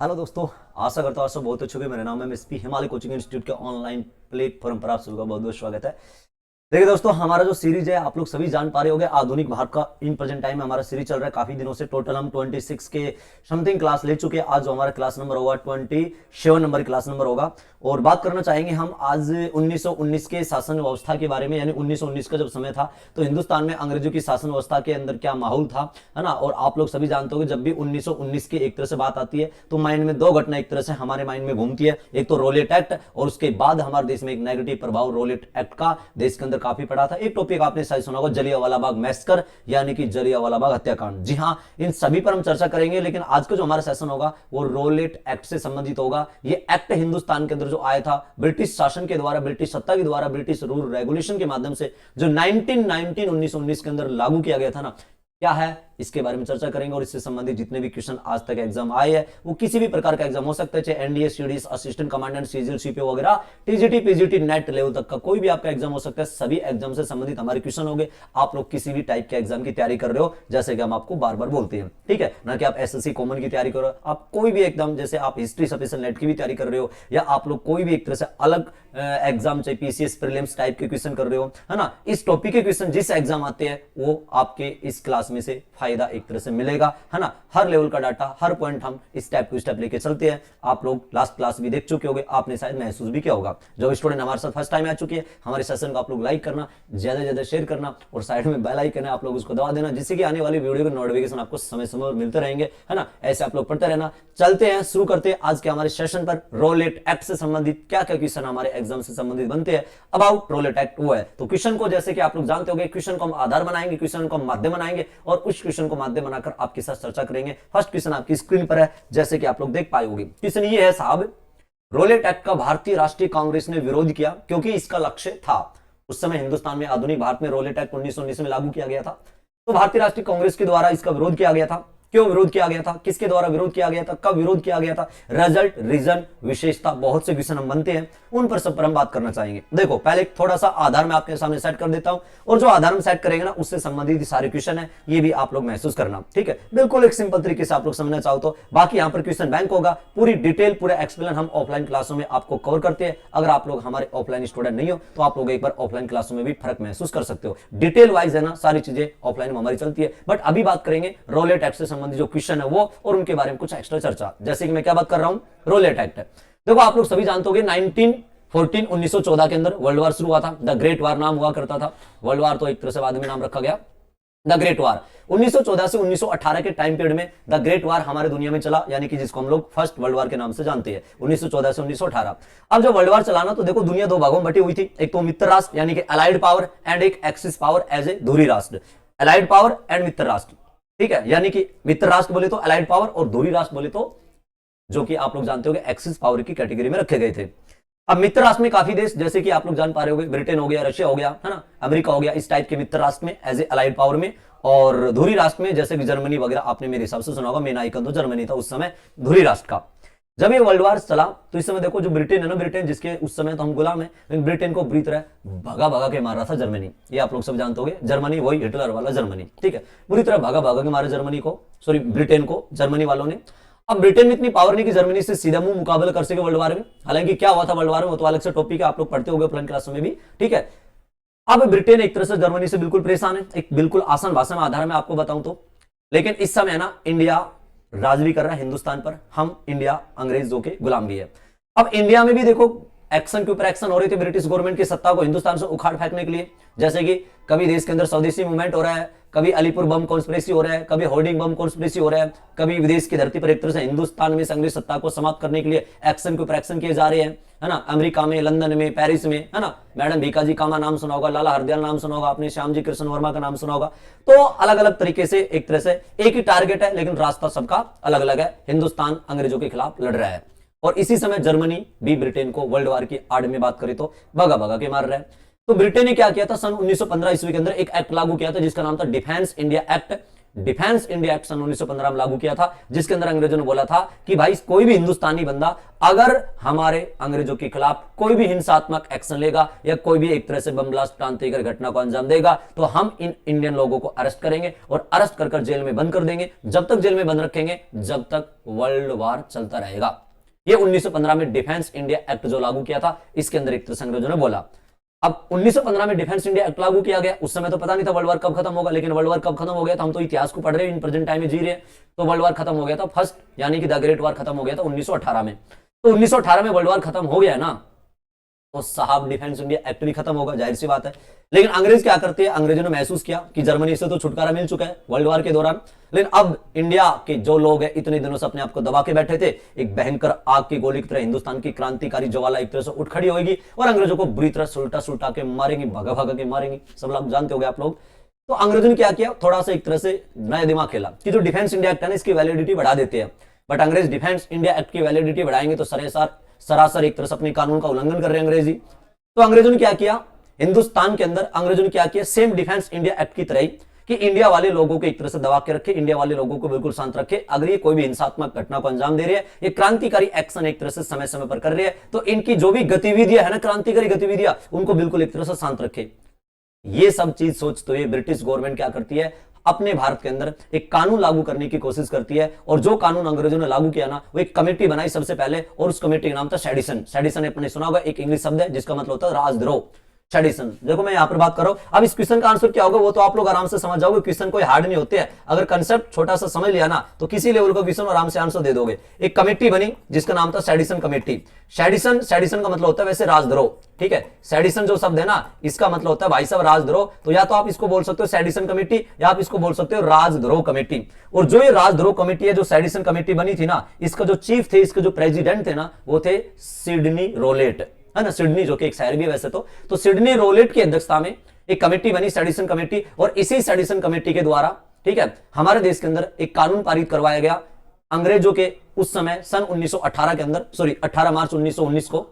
Hello दोस्तों। आशा करता हूँ आप सब बहुत अच्छे होंगे। मेरा नाम है एमएसपी हिमालय कोचिंग इंस्टीट्यूट के ऑनलाइन प्लेटफॉर्म पर आप सभी का बहुत बहुत स्वागत है। देखिए दोस्तों, हमारा जो सीरीज है आप लोग सभी जान पा रहे होंगे, आधुनिक भारत का इन प्रेजेंट टाइम में हमारा सीरीज चल रहा है काफी दिनों से। टोटल हम 26 के समथिंग क्लास ले चुके हैं। आज जो हमारा क्लास नंबर होगा 27 नंबर क्लास नंबर होगा। और बात करना चाहेंगे हम आज 1919 के शासन व्यवस्था के बारे में, यानी 1919 का जब समय था तो हिंदुस्तान में अंग्रेजों की शासन व्यवस्था के अंदर क्या माहौल था, है ना। और आप लोग सभी जानते हो जब भी 1919 की एक तरह से बात आती है तो माइंड में दो घटना एक तरह से हमारे माइंड में घूमती है। एक तो रोलेट एक्ट, और उसके बाद हमारे देश में एक नेगेटिव प्रभाव रोलेट एक्ट का देश के अंदर काफी पड़ा था। एक टॉपिक आपने शायद सुना होगा, जलियांवाला बाग मैस्कर, यानी कि जलियांवाला बाग हत्याकांड। जी हाँ, इन सभी पर हम चर्चा करेंगे, लेकिन आज का जो हमारा सेशन होगा वो रोलेट एक्ट से संबंधित होगा। ये एक्ट हिंदुस्तान के अंदर जो आया था ब्रिटिश शासन के द्वारा, ब्रिटिश सत्ता के द्वारा, ब्रिटिश रूल रेगुलेशन के माध्यम से, जो 1919 के अंदर लागू किया गया था ना, क्या है इसके बारे में चर्चा करेंगे। और इससे संबंधित जितने भी क्वेश्चन आज तक एग्जाम आए हैं, वो किसी भी प्रकार का एग्जाम हो सकता है, चाहे NDA, CDS, assistant commandant, CGL, CPO वगैरह, टीजीटी, पीजीटी, नेट लेवल तक का कोई भी आपका एग्जाम हो सकता है। सभी एग्जाम से संबंधित हमारे क्वेश्चन होंगे। आप लोग किसी भी टाइप के एग्जाम की तैयारी कर रहे हो, जैसे कि हम आपको बार बार बोलते हैं, ठीक है ना, कि आप एसएससी कॉमन की तैयारी करो, आप कोई भी एकदम, जैसे आप हिस्ट्री स्पेशल नेट की भी तैयारी कर रहे हो, या आप लोग कोई भी एक तरह से अलग एग्जाम, चाहे पीसीएस प्रीलिम्स टाइप के क्वेश्चन कर रहे हो, है ना, इस टॉपिक के क्वेश्चन जिस एग्जाम आते हैं वो आपके इस क्लास में से फायदा एक तरह से मिलेगा, है ना। हर लेवल का डाटा, हर पॉइंट हम स्टेप टू स्टेप लेके चलते हैं। आप लोग लास्ट क्लास भी देख चुके होंगे, आपने शायद महसूस भी किया होगा। जो स्टूडेंट हमारे साथ फर्स्ट टाइम आ चुके हैं, हमारे सेशन को आप लोग लाइक करना, ज्यादा ज्यादा शेयर करना, और साइड में बेल आइकन है आप लोग उसको दबा देना, जिससे कि आने वाली वीडियो के नोटिफिकेशन आपको समय समय पर मिलते रहेंगे, है ना। ऐसे आप लोग पढ़ते रहना। चलते हैं, शुरू करते हैं आज के हमारे सेशन पर। रोलेट एक्ट से संबंधित क्या क्या क्वेश्चन हमारे एग्जाम से संबंधित बनते हैं, अबाउट रोलेट एक्ट वो है। तो क्वेश्चन को, जैसे कि आप लोग जानते होंगे, क्वेश्चन को हम आधार बनाएंगे, क्वेश्चन को हम माध्यम बनाएंगे, और उस क्वेश्चन को माध्यम बनाकर आपके साथ चर्चा करेंगे। फर्स्ट क्वेश्चन आपकी स्क्रीन पर है, जैसे कि आप लोग देख पाए होंगे। क्वेश्चन ये है साहब, रोलेट एक्ट का भारतीय राष्ट्रीय कांग्रेस ने विरोध किया क्योंकि इसका लक्ष्य था, उस समय हिंदुस्तान में, आधुनिक भारत में रोलेट एक्ट 1919 में लागू किया गया था, तो भारतीय राष्ट्रीय कांग्रेस के द्वारा इसका विरोध किया गया था। क्यों विरोध किया गया था, किसके द्वारा विरोध किया गया था, कब विरोध किया गया था, रिजल्ट, रीजन, विशेषता, बहुत से क्वेश्चन हम बनते हैं, उन पर सब पर हम बात करना चाहेंगे। देखो, पहले थोड़ा सा आधार मैं आपके सामने सेट कर देता हूं, और जो आधार हम सेट करेंगे ना, उससे संबंधित सारे क्वेश्चन है, ये भी आप लोग महसूस करना, ठीक है। बिल्कुल एक सिंपल तरीके से आप लोग समझना चाहो तो। बाकी यहाँ पर क्वेश्चन बैंक होगा, पूरी डिटेल, पूरा एक्सप्लेन हम ऑफलाइन क्लासों में आपको कवर करते हैं। अगर आप लोग हमारे ऑफलाइन स्टूडेंट नहीं हो तो आप लोग एक बार ऑफलाइन क्लासों में भी फर्क महसूस कर सकते हो। डिटेल वाइज है ना, सारी चीजें ऑफलाइन में हमारी चलती है। बट अभी बात करेंगे रोलेट एक्ट से संबंधित जो क्वेश्चन है वो, और उनके बारे में कुछ एक्स्ट्रा चर्चा। जैसे कि मैं क्या बात कर रहा हूं, रोलेट एक्ट। देखो, आप लोग सभी जानते होंगे 1914 के अंदर वर्ल्ड वार शुरू हुआ था। द ग्रेट वार नाम हुआ करता था। वर्ल्ड वार तो एक तरह से बाद में नाम रखा गया, द ग्रेट वार। 1914 से 1918 के टाइम पीरियड में द ग्रेट वार हमारे दुनिया में चला, यानी कि जिसको हम लोग फर्स्ट वर्ल्ड वार के नाम से जानते हैं, 1914 से 1918। अब जब वर्ल्ड वार चलाना तो देखो, दुनिया दो भागों में बटी हुई थी। एक तो मित्र राष्ट्र यानी कि अलाइड पावर, एंड एक एक्सिस पावर एज ए धुरी राष्ट्र। अलाइड पावर एंड मित्र राष्ट्र, ठीक है, यानी कि मित्र राष्ट्र बोले तो अलाइड पावर, और धुरी राष्ट्र बोले तो जो कि आप लोग जानते हो एक्सिस पावर की कैटेगरी में रखे गए थे। अब मित्र राष्ट्र में काफी देश, जैसे कि आप लोग जान पा रहे होंगे, ब्रिटेन हो गया, रशिया हो गया, है ना, अमेरिका हो गया, इस टाइप के मित्र राष्ट्र में एज ए अलाइड पावर में। और धुरी राष्ट्र में जैसे कि जर्मनी वगैरह, आपने मेरे हिसाब से सुना होगा, मेन आइकन तो जर्मनी था उस समय धुरी राष्ट्र का। जब ये वर्ल्ड वार चला तो इस समय देखो, जो ब्रिटेन है ना, ब्रिटेन जिसके उस समय तो हम गुलाम है, लेकिन ब्रिटेन को बुरी तरह भागा भागा के मार रहा था जर्मनी। ये आप लोग सब जानते होंगे, जर्मनी वही हिटलर वाला जर्मनी, ठीक है, बुरी तरह भागा भागा के मारा जर्मनी को, सॉरी ब्रिटेन को, जर्मनी वालों ने। अब ब्रिटेन में इतनी पावर नहीं कि जर्मनी से सीधा मुंह मुकाबला कर सके वर्ल्ड वार में। हालांकि क्या हुआ था वर्ल्ड वार में वो तो अलग से टॉपिक है, आप लोग पढ़ते होंगे प्लान क्लास में भी, ठीक है। अब ब्रिटेन एक तरह से जर्मनी से बिल्कुल परेशान है, एक बिल्कुल आसान भाषा में आधार में आपको बताऊं तो। लेकिन इस समय ना इंडिया राज भी कर रहा है हिंदुस्तान पर, हम इंडिया अंग्रेजों के गुलाम भी है। अब इंडिया में भी देखो एक्शन के ऊपर एक्शन हो रहे थे ब्रिटिश गवर्नमेंट की सत्ता को हिंदुस्तान से उखाड़ फेंकने के लिए। जैसे कि कभी देश के अंदर स्वदेशी मूवमेंट हो रहा है, कभी अलीपुर बम कॉन्स्पिरेसी हो रहा है, कभी होर्डिंग बम कॉन्स्पिरेसी हो रहा है, कभी विदेश की धरती पर एक तरह से हिंदुस्तान में अंग्रेज सत्ता को समाप्त करने के लिए एक्शन के ऊपर एक्शन किए जा रहे हैं, है ना। अमेरिका में, लंदन में, पेरिस में, है ना। मैडम भीकाजी कामा नाम सुना होगा, लाला हरदयाल नाम सुना होगा आपने, श्याम जी कृष्ण वर्मा का नाम सुना होगा। तो अलग अलग तरीके से एक तरह से एक ही टारगेट है, लेकिन रास्ता सबका अलग अलग है। हिंदुस्तान अंग्रेजों के खिलाफ लड़ रहा है, और इसी समय जर्मनी भी ब्रिटेन को वर्ल्ड वार की आड़ में बात करें तो भगा भगा के मार रहा है। तो ब्रिटेन ने क्या किया था, सन 1915 ईस्वी के अंदर एक एक्ट लागू किया था जिसका नाम था defence India act defence India act सन 1915 में लागू किया था, जिसके अंदर अंग्रेजों ने बोला था कि भाई कोई भी हिंदुस्तानी बंदा अगर हमारे अंग्रेजों के खिलाफ कोई भी हिंसात्मक एक्शन लेगा या कोई भी एक तरह से बम ब्लास्ट क्रांतिकारी घटना को अंजाम देगा तो हम इन इंडियन लोगों को अरेस्ट करेंगे और अरेस्ट कर जेल में बंद कर देंगे। जब तक जेल में बंद रखेंगे जब तक वर्ल्ड वार चलता रहेगा। ये 1915 में डिफेंस इंडिया एक्ट जो लागू किया था, इसके अंदर एक तरह से अंग्रेजों ने बोला। अब 1915 में डिफेंस इंडिया एक्ट लागू किया गया, उस समय तो पता नहीं था वर्ल्ड वार कब खत्म होगा, लेकिन वर्ल्ड वार कब खत्म हो गया था, हम तो इतिहास को पढ़ रहे हैं, इन प्रेजेंट टाइम में जी रहे हैं, तो वर्ल्ड वार खत्म हो गया था फर्स्ट, यानी कि द ग्रेट वार खत्म हो गया था 1918 में। तो 1918 में वर्ल्ड वार खत्म हो गया ना, तो साहब डिफेंस इंडिया एक्ट भी खत्म होगा, जाहिर सी बात है। लेकिन अंग्रेज क्या करते हैं, अंग्रेजों ने महसूस किया कि जर्मनी से तो छुटकारा मिल चुका है वर्ल्ड वार के दौरान, लेकिन अब इंडिया के जो लोग हैं इतने दिनों से अपने आप को दबा के बैठे थे, एक भयंकर आग की गोली की तरह हिंदुस्तान की क्रांतिकारी ज्वाला एक तरह से उठ खड़ी होगी और अंग्रेजों को बुरी तरह सुलटा सुलटा के मारेंगी, भगा भगा के मारेंगी। सब लोग जानते हो आप लोग। तो अंग्रेजों ने क्या किया, थोड़ा सा एक तरह से नया दिमाग खेला कि जो डिफेंस इंडिया एक्ट है ना, इसकी वैलिडिटी बढ़ा देते हैं। बट अंग्रेज डिफेंस इंडिया एक्ट की वैलिडिटी बढ़ाएंगे तो सरासर एक तरह से अपने कानून का उल्लंघन कर रहे हैं अंग्रेजी। तो अंग्रेजों ने क्या किया, हिंदुस्तान के अंदर अंग्रेजों ने क्या किया, सेम डिफेंस इंडिया एक्ट की तरह ही कि इंडिया वाले लोगों को एक तरह से दबा के रखे, इंडिया वाले लोगों को बिल्कुल शांत रखे। अगर ये कोई भी हिंसात्मक घटना को अंजाम दे रहे हैं, ये क्रांतिकारी एक्शन एक तरह से समय समय पर कर रहे हैं, तो इनकी जो भी गतिविधियां है ना, क्रांतिकारी गतिविधियां, उनको बिल्कुल एक तरह से शांत रखे। ये सब चीज सोचते हुए ब्रिटिश गवर्नमेंट क्या करती है, अपने भारत के अंदर एक कानून लागू करने की कोशिश करती है। और जो कानून अंग्रेजों ने लागू किया ना, वो एक कमेटी बनाई सबसे पहले, और उस कमेटी का नाम था सेडिशन। सेडिशन आपने सुना होगा, एक इंग्लिश शब्द है जिसका मतलब होता है राजद्रोह। सेडिशन, देखो मैं यहां पर बात कर रहा हूं। अब इस क्वेश्चन का आंसर क्या होगा वो तो आप लोग आराम से समझ जाओगे, क्वेश्चन कोई हार्ड नहीं होते हैं। अगर कंसेप्ट छोटा सा समझ लिया ना तो किसी लेवल का क्वेश्चन आराम से आंसर दे दोगे। एक कमेटी बनी जिसका नाम था सेडिशन कमेटी। सेडिशन का मतलब होता है वैसे राजद्रोह, ठीक है। सेडिशन जो शब्द है ना, इसका मतलब होता है भाई साहब राजद्रोह। तो या तो आप इसको बोल सकते हो सेडिशन कमेटी, या आप इसको बोल सकते हो राजद्रोह कमेटी। और जो ये राजद्रोह कमेटी है, जो सेडिशन कमेटी बनी थी ना, इसका जो चीफ थे, इसके जो प्रेसिडेंट थे ना, वो थे सिडनी रोलेट, है ना। सिडनी जो कि एक शहर भी है वैसे तो सिडनी रोलेट की अध्यक्षता में एक कमेटी बनी, सेडिशन कमेटी। और इसी सेडिशन कमेटी के द्वारा, ठीक है, हमारे देश के अंदर एक कानून पारित करवाया गया अंग्रेजों के उस समय सन 1918 के अंदर, सॉरी 18 मार्च 1919 को।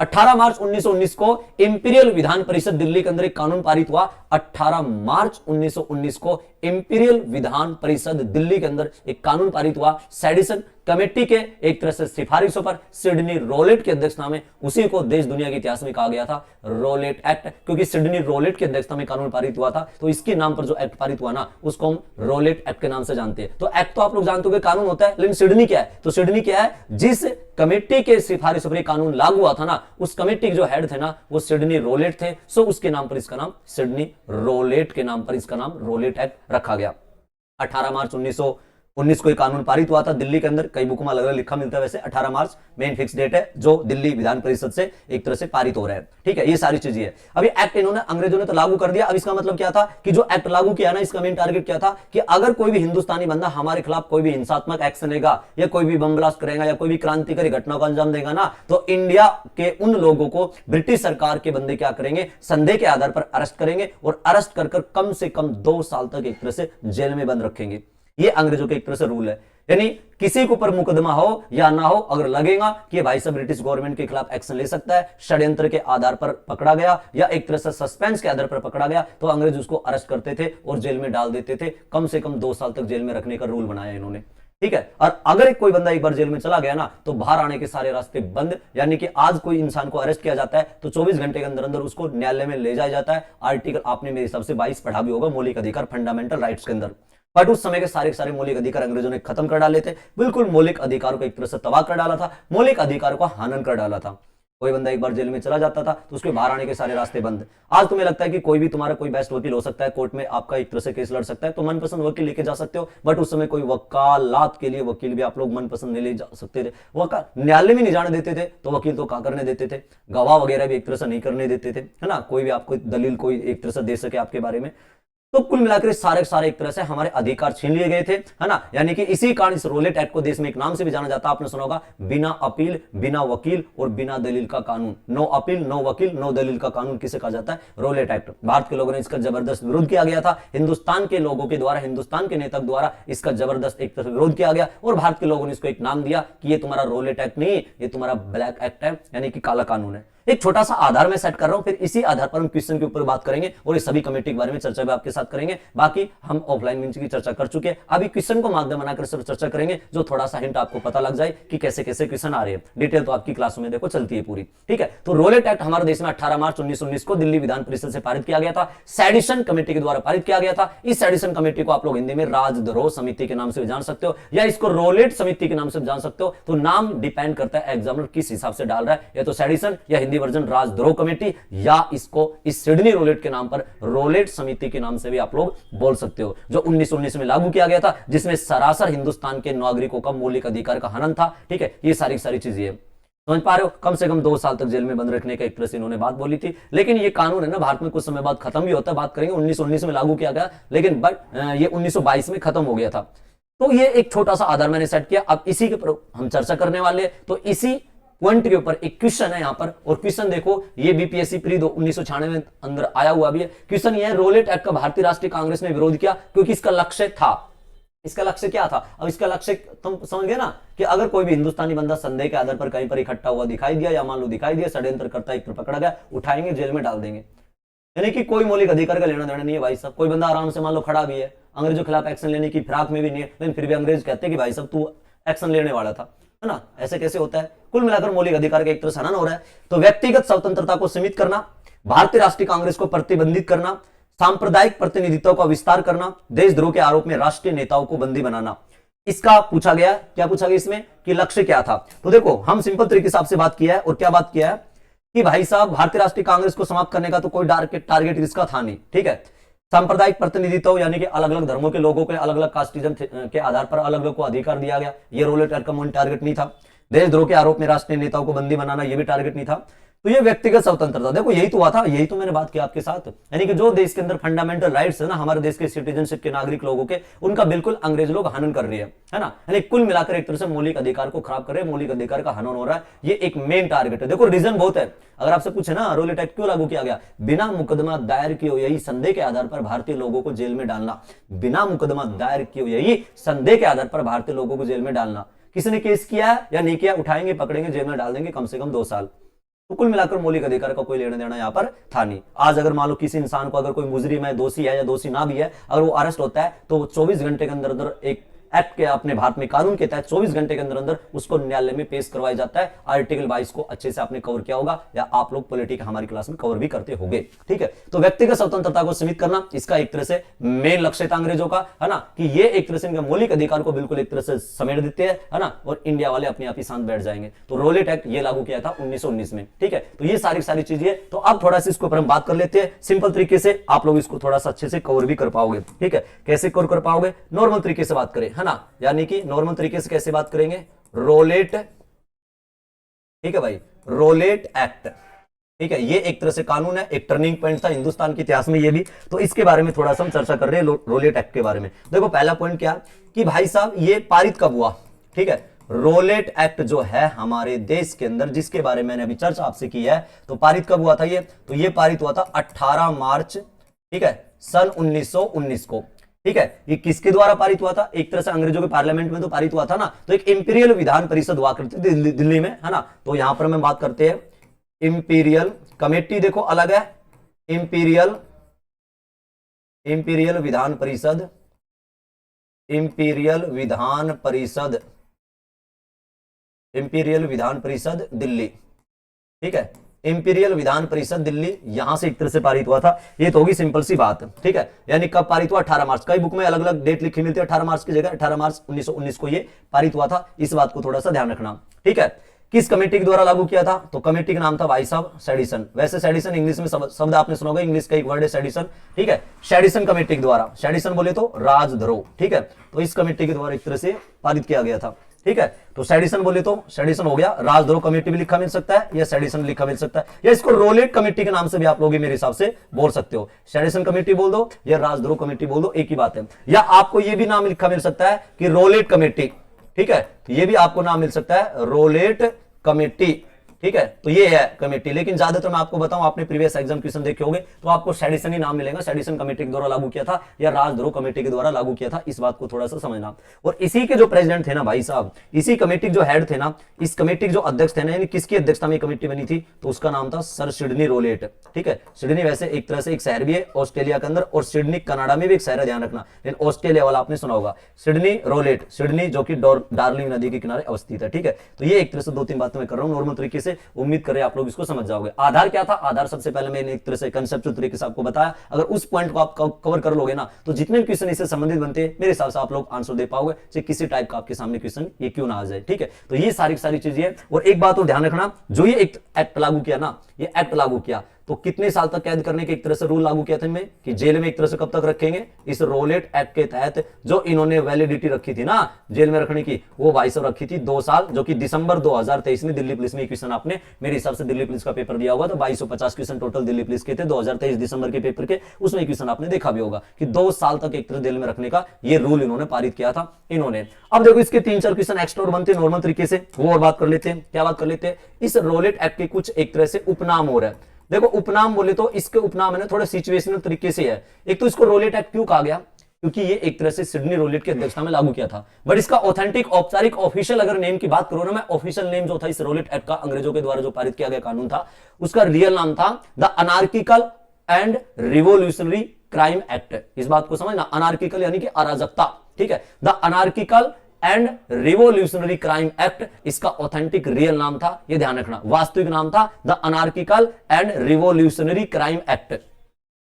18 मार्च 1919 को इंपीरियल विधान परिषद दिल्ली के अंदर एक कानून पारित हुआ। 18 मार्च 1919 को इंपीरियल विधान परिषद दिल्ली के अंदर एक कानून पारित हुआ सेडिशन कमेटी के एक तरह से सिफारिशों पर, सिडनी रोलेट की अध्यक्षता में। उसी को देश दुनिया के इतिहास में कहा गया था रोलेट एक्ट, क्योंकि सिडनी रोलेट की अध्यक्षता में कानून पारित हुआ था, तो इसके नाम पर जो एक्ट पारित हुआ ना, उसको हम रोलेट एक्ट के नाम से जानते हैं। तो एक्ट तो आप लोग जानते हो कानून होता है, लेकिन सिडनी क्या है, तो सिडनी क्या है, जिस कमेटी के सिफारिशों पर कानून लागू हुआ था ना, उस कमेटी के जो हेड थे ना, वो सिडनी रोलेट थे। सो उसके नाम पर इसका नाम सिडनी रोलेट के नाम पर इसका नाम रोलेट एक्ट रखा गया। 18 मार्च 1919 को एक कानून पारित हुआ था दिल्ली के अंदर। कई बुक में अलग अलग लिखा मिलता है, वैसे 18 मार्च मेन फिक्स डेट है जो दिल्ली विधान परिषद से एक तरह से पारित हो रहा है, ठीक है। ये सारी चीजें है। अभी एक्ट इन्होंने अंग्रेजों ने तो लागू कर दिया। अब इसका मतलब क्या था कि जो एक्ट लागू किया ना, इसका मेन टारगेट क्या था कि अगर कोई भी हिंदुस्तानी बंदा हमारे खिलाफ कोई भी हिंसात्मक एक्शन लेगा या कोई भी बम ब्लास्ट करेगा या कोई भी क्रांतिकारी घटना को अंजाम देगा ना, तो इंडिया के उन लोगों को ब्रिटिश सरकार के बंदे क्या करेंगे, संदेह के आधार पर अरेस्ट करेंगे और अरेस्ट कर कम से कम 2 साल तक एक तरह से जेल में बंद रखेंगे। ये अंग्रेजों के एक तरह से रूल है। यानी किसी के ऊपर मुकदमा हो या ना हो, अगर लगेगा कि भाई साहब ब्रिटिश गवर्नमेंट के खिलाफ एक्शन ले सकता है, षड्यंत्र के आधार पर पकड़ा गया या एक तरह से सस्पेंस के आधार पर पकड़ा गया, तो अंग्रेज उसको अरेस्ट करते थे और जेल में डाल देते थे। कम से कम 2 साल तक जेल में रखने का रूल बनाया इन्होंने, ठीक है। और अगर कोई बंदा एक बार जेल में चला गया ना, तो बाहर आने के सारे रास्ते बंद। यानी कि आज कोई इंसान को अरेस्ट किया जाता है तो 24 घंटे के अंदर अंदर उसको न्यायालय में ले जाया जाता है। आर्टिकल आपने मेरे हिसाब से 22 पढ़ा भी होगा, मौलिक अधिकार, फंडामेंटल राइट्स के अंदर। बट उस समय के सारे मौलिक अधिकार अंग्रेजों ने खत्म कर डाले थे, बिल्कुल मौलिक अधिकारों को एक तरह से तबाह कर डाला था, मौलिक अधिकारों को हनन कर डाला था। कोई बंदा एक बार जेल में चला जाता था तो उसके बाहर आने के सारे रास्ते बंद। आज तुम्हें लगता है कि कोई भी तुम्हारा कोई बेस्ट वकील हो सकता है, कोर्ट में आपका एक तरह से केस लड़ सकता है, तो मनपसंद वकील लेके जा सकते हो। बट उस समय कोई वकालत के लिए वकील भी आप लोग मनपसंद नहीं ले जा सकते थे, न्यायालय में नहीं जाने देते थे, तो वकील तो क्या करने देते थे, गवाह वगैरह भी एक तरह से नहीं करने देते थे, है ना। कोई भी आपको दलील कोई एक तरह से दे सके आपके बारे में। तो कुल मिलाकर सारे एक तरह से हमारे अधिकार छीन लिए गए थे, है ना। यानी कि इसी कारण इस रोलेट एक्ट को देश में एक नाम से भी जाना जाता है, आपने सुना होगा, बिना अपील, बिना वकील और बिना दलील का कानून। नो अपील, नो वकील, नो दलील का कानून किसे कहा जाता है, रोलेट एक्ट। भारत के लोगों ने इसका जबरदस्त विरोध किया गया था, हिंदुस्तान के लोगों के द्वारा, हिंदुस्तान के नेता द्वारा इसका जबरदस्त एक तरह विरोध किया गया और भारत के लोगों ने इसको एक नाम दिया कि ये तुम्हारा रोलेट एक्ट नहीं, ये तुम्हारा ब्लैक एक्ट है, यानी कि काला कानून है। एक छोटा सा आधार में सेट कर रहा हूं, फिर इसी आधार पर हम क्वेश्चन के ऊपर बात करेंगे और ये सभी कमेटी के बारे में चर्चा भी आपके साथ करेंगे। बाकी हम ऑफलाइन मीन्स की चर्चा कर चुके हैं, अभी क्वेश्चन को माध्यम बनाकर सिर्फ चर्चा करेंगे, जो थोड़ा सा हिंट आपको पता लग जाए कि कैसे कैसे क्वेश्चन आ रहे हैं। डिटेल तो आपकी क्लासों में देखो चलती है पूरी, ठीक है। तो रोलेट एक्ट हमारे देश में 18 मार्च 1919 को दिल्ली विधान परिषद से पारित किया गया था, सेडिशन कमेटी के द्वारा पारित किया गया था। इस सेडिशन कमेटी को आप लोग हिंदी में राजद्रोह समिति के नाम से भी जान सकते हो, या इसको रोलेट समिति के नाम से भी जान सकते हो। तो नाम डिपेंड करता है एग्जामिनर किस हिसाब से डाल रहा है, या तो सेडिशन या हिंदी वर्जन राजद्रोह कमेटी, या इसको इस सिडनी रोलेट के नाम पर रोलेट समिति के नाम से भी आप लोग बोल सकते हो, जो 1919 में लागू किया गया था, जिसमें सरासर हिंदुस्तान के नागरिकों का मौलिक अधिकार का हनन था, ठीक है। ये सारी चीजें है, समझ पा रहे हो। कम से कम 2 साल तक जेल में बंद रखने का एक तरह से इन्होंने बात बोली थी, लेकिन ये कानून है ना भारत में कुछ समय बाद खत्म भी होता है, बात करेंगे। 1919 में लागू किया गया, लेकिन ये 1922 में खत्म हो गया था। तो ये एक छोटा सा आधार मैंने सेट किया, अब इसी के ऊपर हम चर्चा करने वाले हैं। तो इसी पॉइंट के ऊपर एक क्वेश्चन है यहां पर, और क्वेश्चन देखो ये बीपीएससी प्री 1996 में अंदर आया हुआ भी है। क्वेश्चन ये है, रोलेट एक्ट का भारतीय राष्ट्रीय कांग्रेस ने विरोध किया क्योंकि इसका लक्ष्य था। इसका लक्ष्य क्या था? अब इसका लक्ष्य तुम समझ गए ना, कि अगर कोई भी हिंदुस्तानी बंदा संदेह के आधार पर कहीं पर इकट्ठा हुआ दिखाई दिया, या मान लो दिखाई दिया, षड्यंत्र करता एक पर पकड़ा गया, उठाएंगे जेल में डाल देंगे। यानी कि कोई मौलिक अधिकार का लेना देना नहीं है भाई साहब। कोई बंदा आराम से मान लो खड़ा भी है, अंग्रेजों के खिलाफ एक्शन लेने की फिराक में भी नहीं है, लेकिन फिर भी अंग्रेज कहते हैं कि भाई साहब तू एक्शन लेने वाला था, है ना। ऐसे कैसे होता है? कुल मिलाकर मौलिक अधिकार का एक तरह से हनन हो रहा है। तो व्यक्तिगत स्वतंत्रता को सीमित करना, भारतीय राष्ट्रीय कांग्रेस को प्रतिबंधित करना, सांप्रदायिक प्रतिनिधित्व का विस्तार करना, देशद्रोह के आरोप में राष्ट्रीय नेताओं को बंदी बनाना, इसका पूछा गया। क्या पूछा गया इसमें कि लक्ष्य क्या था? तो देखो हम सिंपल तरीके से आपसे बात किया है, और क्या बात किया है कि भाई साहब भारतीय राष्ट्रीय कांग्रेस को समाप्त करने का तो कोई टारगेट इसका था नहीं, ठीक है। सांप्रदायिक प्रतिनिधित्व यानी कि अलग अलग धर्मों के लोगों के, अलग अलग कास्टिज्म के आधार पर अलग अलग को अधिकार दिया गया, ये रोलेट एक्ट का टारगेट नहीं था। देशद्रोह के आरोप में राष्ट्रीय नेताओं को बंदी बनाना, यह भी टारगेट नहीं था। तो ये व्यक्तिगत स्वतंत्रता, देखो यही तो हुआ था, यही तो मैंने बात की आपके साथ। यानी कि जो देश के अंदर फंडामेंटल राइट्स है ना, हमारे देश के सिटीजनशिप के नागरिक लोगों के, उनका बिल्कुल अंग्रेज लोग हनन कर रही है ना। यानी कुल मिलाकर एक तरह से मौलिक अधिकार को खराब कर रहे हैं, मौलिक अधिकार का हनन हो रहा है, ये एक मेन टारगेट है। देखो रीजन बहुत है। अगर आपसे पूछे ना रोलेट एक्ट क्यों लागू किया गया, बिना मुकदमा दायर किए हुए यही संदेह के आधार पर भारतीय लोगों को जेल में डालना, बिना मुकदमा दायर किए हुए यही संदेह के आधार पर भारतीय लोगों को जेल में डालना, किसने केस किया या नहीं किया, उठाएंगे पकड़ेंगे जेल में डाल देंगे कम से कम 2 साल। तो कुल मिलाकर मौलिक अधिकार का कोई लेना देना यहां पर था नहीं। आज अगर मान लो किसी इंसान को, अगर कोई मुजरिम है, दोषी है या दोषी ना भी है, अगर वो अरेस्ट होता है तो 24 घंटे के अंदर अंदर एक एक्ट के अपने भारत में कानून के तहत 24 घंटे के अंदर अंदर उसको न्यायालय में पेश करवाया जाता है। आर्टिकल 22 को अच्छे से आपने कवर किया होगा, या आप लोग पॉलिटिक हमारी क्लास में कवर भी करते होंगे, ठीक है। तो व्यक्तिगत स्वतंत्रता को सीमित करना, इसका एक तरह से मेन लक्ष्य था अंग्रेजों का, है ना, कि ये एक तरह से इनके मौलिक अधिकार को बिल्कुल एक तरह से समेट देते हैं, है ना, और इंडिया वाले अपने आप ही शांत बैठ जाएंगे। तो रोलेट एक्ट ये लागू किया था 1919 में, ठीक है। तो ये सारी चीजें, तो अब थोड़ा सा इसके ऊपर हम बात कर लेते हैं सिंपल तरीके से, आप लोग इसको थोड़ा सा अच्छे से कवर भी कर पाओगे, ठीक है। कैसे कवर कर पाओगे? नॉर्मल तरीके से बात करें, है ना, यानी कि नॉर्मल तरीके से कैसे बात करेंगे? रोलेट, ठीक है भाई, रोलेट एक्ट, ठीक है। ये एक तरह से कानून है, एक टर्निंग पॉइंट था हिंदुस्तान के इतिहास में ये भी। तो इसके बारे में थोड़ा सा हम चर्चा कर रहे हैं रोलेट एक्ट के बारे में। देखो पहला पॉइंट क्या कि भाई साहब ये पारित कब हुआ, ठीक है। रोलेट एक्ट जो है हमारे देश के अंदर, जिसके बारे में मैंने अभी चर्चा आपसे की है, तो पारित कब हुआ था ये? तो ये पारित हुआ था 18 मार्च, ठीक है, सन 1919 को, ठीक है। ये किसके द्वारा पारित हुआ था? एक तरह से अंग्रेजों के पार्लियामेंट में तो पारित हुआ था ना। तो एक इंपीरियल विधान परिषद हुआ करती थी दिल्ली में, है ना। तो यहां पर हम बात करते हैं इंपीरियल कमेटी, देखो अलग है, इंपीरियल विधान परिषद, इंपीरियल विधान परिषद दिल्ली, ठीक है। इंपीरियल विधान परिषद दिल्ली यहां से एक तरह से पारित हुआ था। ये तो होगी सिंपल सी बात, ठीक है। यानी कब पारित हुआ? 18 मार्च। कई बुक में अलग अलग डेट लिखी मिलती है, 18 मार्च की जगह 18 मार्च 1919 को ये पारित हुआ था। इस बात को थोड़ा सा ध्यान रखना, ठीक है। किस कमेटी के द्वारा लागू किया था? तो कमेटी का नाम था भाई साहब सेडिशन। वैसे सेडिशन इंग्लिश में शब्द आपने सुना होगा, इंग्लिश का एक वर्ड है सेडिशन, ठीक है। सेडिशन कमेटी के द्वारा, सेडिशन बोले तो राजद्रोह, ठीक है। तो इस कमेटी के द्वारा एक तरह से पारित किया गया था, ठीक है। तो सेडिशन बोले तो सेडिशन हो गया, राजद्रोह कमेटी भी लिखा मिल सकता है, या सेडिशन लिखा मिल सकता है, या इसको रोलेट कमेटी के नाम से भी आप लोग मेरे हिसाब से बोल सकते हो। सेडिशन कमेटी बोल दो या राजद्रोह कमेटी बोल दो, एक ही बात है। या आपको यह भी नाम लिखा मिल सकता है कि रोलेट कमेटी, ठीक है। तो यह भी आपको नाम मिल सकता है रोलेट कमेटी, ठीक है, तो ये है कमेटी। लेकिन ज्यादातर मैं आपको बताऊं, आपने प्रीवियस एग्जाम क्वेश्चन देखे होंगे तो आपको सेडिशन ही नाम मिलेगा, सेडिशन कमेटी के द्वारा लागू किया था या राजद्रोह कमेटी के द्वारा लागू किया था, इस बात को थोड़ा सा समझना। और इसी के जो प्रेसिडेंट थे ना भाई साहब, इसी कमेटी जो हेड थे ना, इस कमेटी के जो अध्यक्ष थे ना, यानी किसकी अध्यक्षता में कमेटी बनी थी, तो उसका नाम था सर सिडनी रोलेट। ठीक है, सिडनी वैसे एक तरह से एक शहर भी है ऑस्ट्रेलिया के अंदर, और सिडनी कनाडा में भी एक शहर है, ध्यान रखना, लेकिन ऑस्ट्रेलिया वाला आपने सुना होगा। सिडनी रोलेट, सिडनी जो कि डार्लिंग नदी के किनारे अवस्थित है। ठीक है, तो ये एक तरह से 2-3 बातें मैं कर रहा हूं नॉर्मल तरीके से, उम्मीद कर रहे हैं आप लोग इसको समझ जाओगे। आधार क्या था, आधार सबसे पहले मैंने एक तरह से कंसेप्चुअल तरीके से आपको बताया। अगर उस पॉइंट को आप कवर कर लोगे ना, तो जितने भी क्वेश्चन इससे संबंधित बनते हैं मेरे हिसाब से आप लोग आंसर दे पाओगे, चाहे किसी टाइप का आपके सामने क्वेश्चन ये क्यों ना आ जाए। ठीक है, तो ये सारी चीजें है। और एक बात और ध्यान रखना, जो ये एक एक्ट लागू किया ना, ये एक्ट लागू किया तो कितने साल तक कैद करने के एक तरह से रूल लागू किया था इनमें, कि जेल में एक तरह से कब तक रखेंगे, इस रोलेट एक्ट के तहत जो इन्होंने वैलिडिटी रखी थी ना जेल में रखने की, वो भाई साहब रखी थी 2 साल, जो कि दिसंबर 2023 में दिल्ली पुलिस में क्वेश्चन, आपने मेरे हिसाब से दिल्ली पुलिस का पेपर दिया होगा, तो 2250 क्वेश्चन टोटल दिल्ली पुलिस के थे 2023 दिसंबर के पेपर के, उसमें क्वेश्चन आपने देखा भी होगा कि 2 साल तक एक तरह जेल में रखने का ये रूल इन्होंने पारित किया था इन्होंने। अब देखो इसके 3-4 क्वेश्चन एक्स्ट्रा और बनते नॉर्मल तरीके से, वो और बात कर लेते हैं। क्या बात कर लेते हैं, इस रोलेट एक्ट के कुछ एक तरह से उपनाम हो रहा है। देखो उपनाम बोले तो इसके उपनाम है ना थोड़े सिचुएशनल तरीके से है। एक तो इसको रोलेट एक्ट क्यों कहा गया, क्योंकि ये एक तरह से सिडनी रोलेट की अध्यक्षता में लागू किया था, बट इसका ऑथेंटिक औपचारिक ऑफिशियल अगर नेम की बात करो ना मैं, ऑफिशियल नेम जो था इस रोलेट एक्ट का, अंग्रेजों के द्वारा जो पारित किया गया कानून था, उसका रियल नाम था the anarchical and revolutionary crime act. इस बात को समझना, अनार्किकल यानी कि अराजकता, ठीक है, the anarchical and revolutionary crime act इसका ऑथेंटिक रियल नाम था, यह ध्यान रखना, वास्तविक नाम था the anarchical and revolutionary crime act.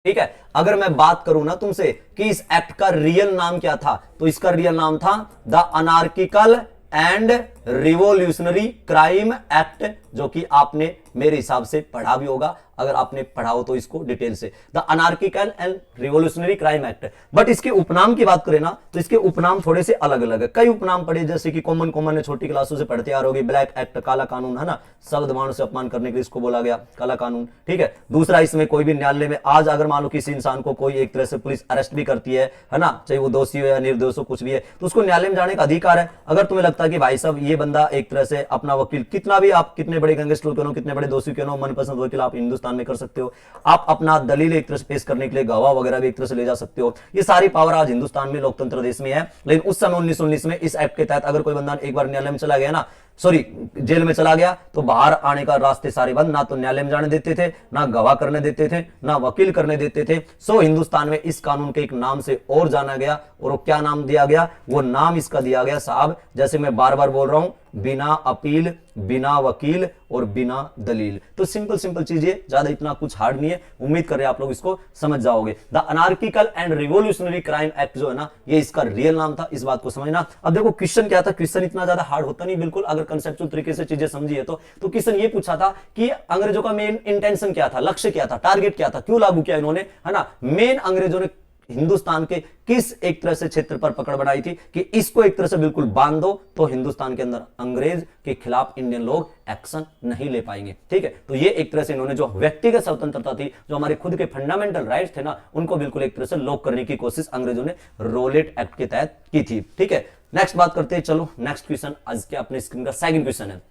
ठीक है, अगर मैं बात करूं ना तुमसे कि इस एक्ट का रियल नाम क्या था, तो इसका रियल नाम था the anarchical and revolutionary crime act, जो कि आपने मेरे हिसाब से पढ़ा भी होगा, अगर आपने पढ़ा हो तो इसको डिटेल से, the anarchical and revolutionary crime act. But इसके उपनाम की बात करें ना, तो इसके उपनाम थोड़े से अलग अलग है। कई उपनाम पढ़े, जैसे कि कॉमन छोटी क्लासों से पढ़ते आ रहे होगे, ब्लैक एक्ट, काला कानून, है ना, शब्द बाण से अपमान करने के लिए इसको बोला गया काला कानून। ठीक है, दूसरा इसमें कोई भी न्यायालय में आज अगर मान लो किसी इंसान को कोई एक तरह से पुलिस अरेस्ट भी करती है ना, चाहे वो दोषी हो या निर्दोष हो, कुछ भी है, तो उसको न्यायालय में जाने का अधिकार है। अगर तुम्हें लगता है कि भाई साहब ये बंदा एक तरह से अपना वकील, कितना भी आप कितने बड़े गैंगस्टर क्यों हो, कितने बड़े दोषी क्यों हो, मनपसंद वकील आप हिंदुस्तान में कर सकते हो, आप अपना दलील एक तरह से पेश करने के लिए गवाह वगैरह भी एक तरह से ले जा सकते हो, ये सारी पावर आज हिंदुस्तान में लोकतंत्र देश में है। लेकिन उस समय 1919 में इस एक्ट के तहत अगर कोई बंदा एक बार न्यायालय में चला गया ना, सॉरी जेल में चला गया, तो बाहर आने का रास्ते सारे बंद, ना तो न्यायालय में जाने देते थे, ना गवाह करने देते थे, ना वकील करने देते थे। सो हिंदुस्तान में इस कानून के एक नाम से और जाना गया, और वो क्या नाम दिया गया, वो नाम इसका दिया गया साहब, जैसे मैं बार बार बोल रहा हूं, बिना अपील, बिना वकील और बिना दलील। तो सिंपल चीज है, ज्यादा इतना कुछ हार्ड नहीं है, उम्मीद कर रहे हैं आप लोग इसको समझ जाओगे। The anarchical and revolutionary crime act जो है ना, ये इसका रियल नाम था, इस बात को समझना। अब देखो क्वेश्चन क्या था, क्वेश्चन इतना ज्यादा हार्ड होता नहीं बिल्कुल, अगर कंसेप्चुअल तरीके से चीजें समझिए तो क्वेश्चन ये पूछा था कि अंग्रेजों का मेन इंटेंशन क्या था, लक्ष्य क्या था, टारगेट क्या था, क्यों लागू किया इन्होंने, है ना। मेन अंग्रेजों ने हिंदुस्तान के किस एक तरह से क्षेत्र पर पकड़ बनाई थी कि इसको एक तरह से बिल्कुल बांध दो, तो हिंदुस्तान के अंदर अंग्रेज के खिलाफ इंडियन लोग एक्शन नहीं ले पाएंगे। ठीक है, तो ये एक तरह से इन्होंने जो व्यक्तिगत स्वतंत्रता थी, जो हमारे खुद के फंडामेंटल राइट्स थे ना, उनको बिल्कुल एक तरह से लॉक करने की कोशिश अंग्रेजों ने रोलेट एक्ट के तहत की थी। ठीक है, नेक्स्ट बात करते हैं, चलो नेक्स्ट क्वेश्चन आज के अपने स्क्रीन का सेकंड क्वेश्चन है,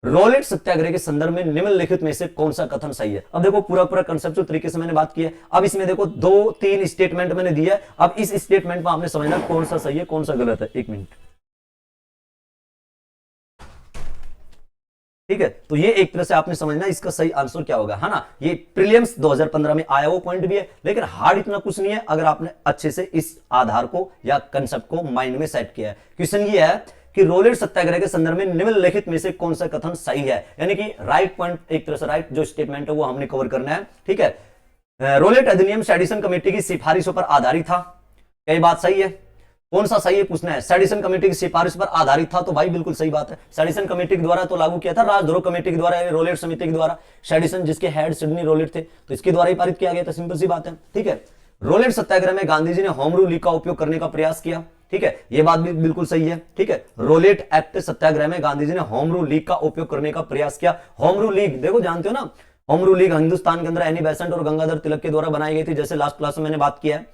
रोलेट सत्याग्रह के संदर्भ में निम्नलिखित में से कौन सा कथन सही है। अब देखो पूरा कंसेप्चुअल तरीके से मैंने बात की है, अब इसमें देखो 2-3 स्टेटमेंट मैंने दिया है, अब इस स्टेटमेंट में आपने समझना कौन सा सही है कौन सा गलत है। एक मिनट, ठीक है, तो ये एक तरह से आपने समझना इसका सही आंसर क्या होगा, है ना। ये प्रीलिम्स 2015 में आया वो पॉइंट भी है, लेकिन हार्ड इतना कुछ नहीं है अगर आपने अच्छे से इस आधार को या कंसेप्ट को माइंड में सेट किया है। क्वेश्चन ये है कि रोलेट सत्याग्रह के संदर्भ में निम्नलिखित में से कौन सा कथन सही है, यानी कि राइट पॉइंट, एक तरह से राइट जो स्टेटमेंट है वो हमने कवर करना है। ठीक है, रोलेट अधिनियम सेडिशन कमेटी की सिफारिशों पर आधारित था, कई बात सही है, कौन सा सही है पूछना है। सेडिशन कमेटी की सिफारिश पर आधारित था, तो भाई बिल्कुल सही बात है, सेडिशन कमेटी के द्वारा तो लागू किया था, राजद्रोह कमेटी के द्वारा, रोलेट समिति के द्वारा, सेडिशन जिसके हेड सिडनी रोलेट थे, तो इसके द्वारा ही पारित किया गया था, सिंपल सी बात है। ठीक है, रोलेट सत्याग्रह में गांधी जी ने होम रूल लीग का उपयोग करने का प्रयास किया। ठीक है, यह बात भी बिल्कुल सही है। ठीक है, रोलेट एक्ट सत्याग्रह में गांधी जी ने होम रूल लीग का उपयोग करने का प्रयास किया। होम रूल लीग देखो जानते हो ना, होम रूल लीग हिंदुस्तान के अंदर एनी बेसेंट और गंगाधर तिलक के द्वारा बनाई गई थी, जैसे लास्ट क्लास में मैंने बात किया है,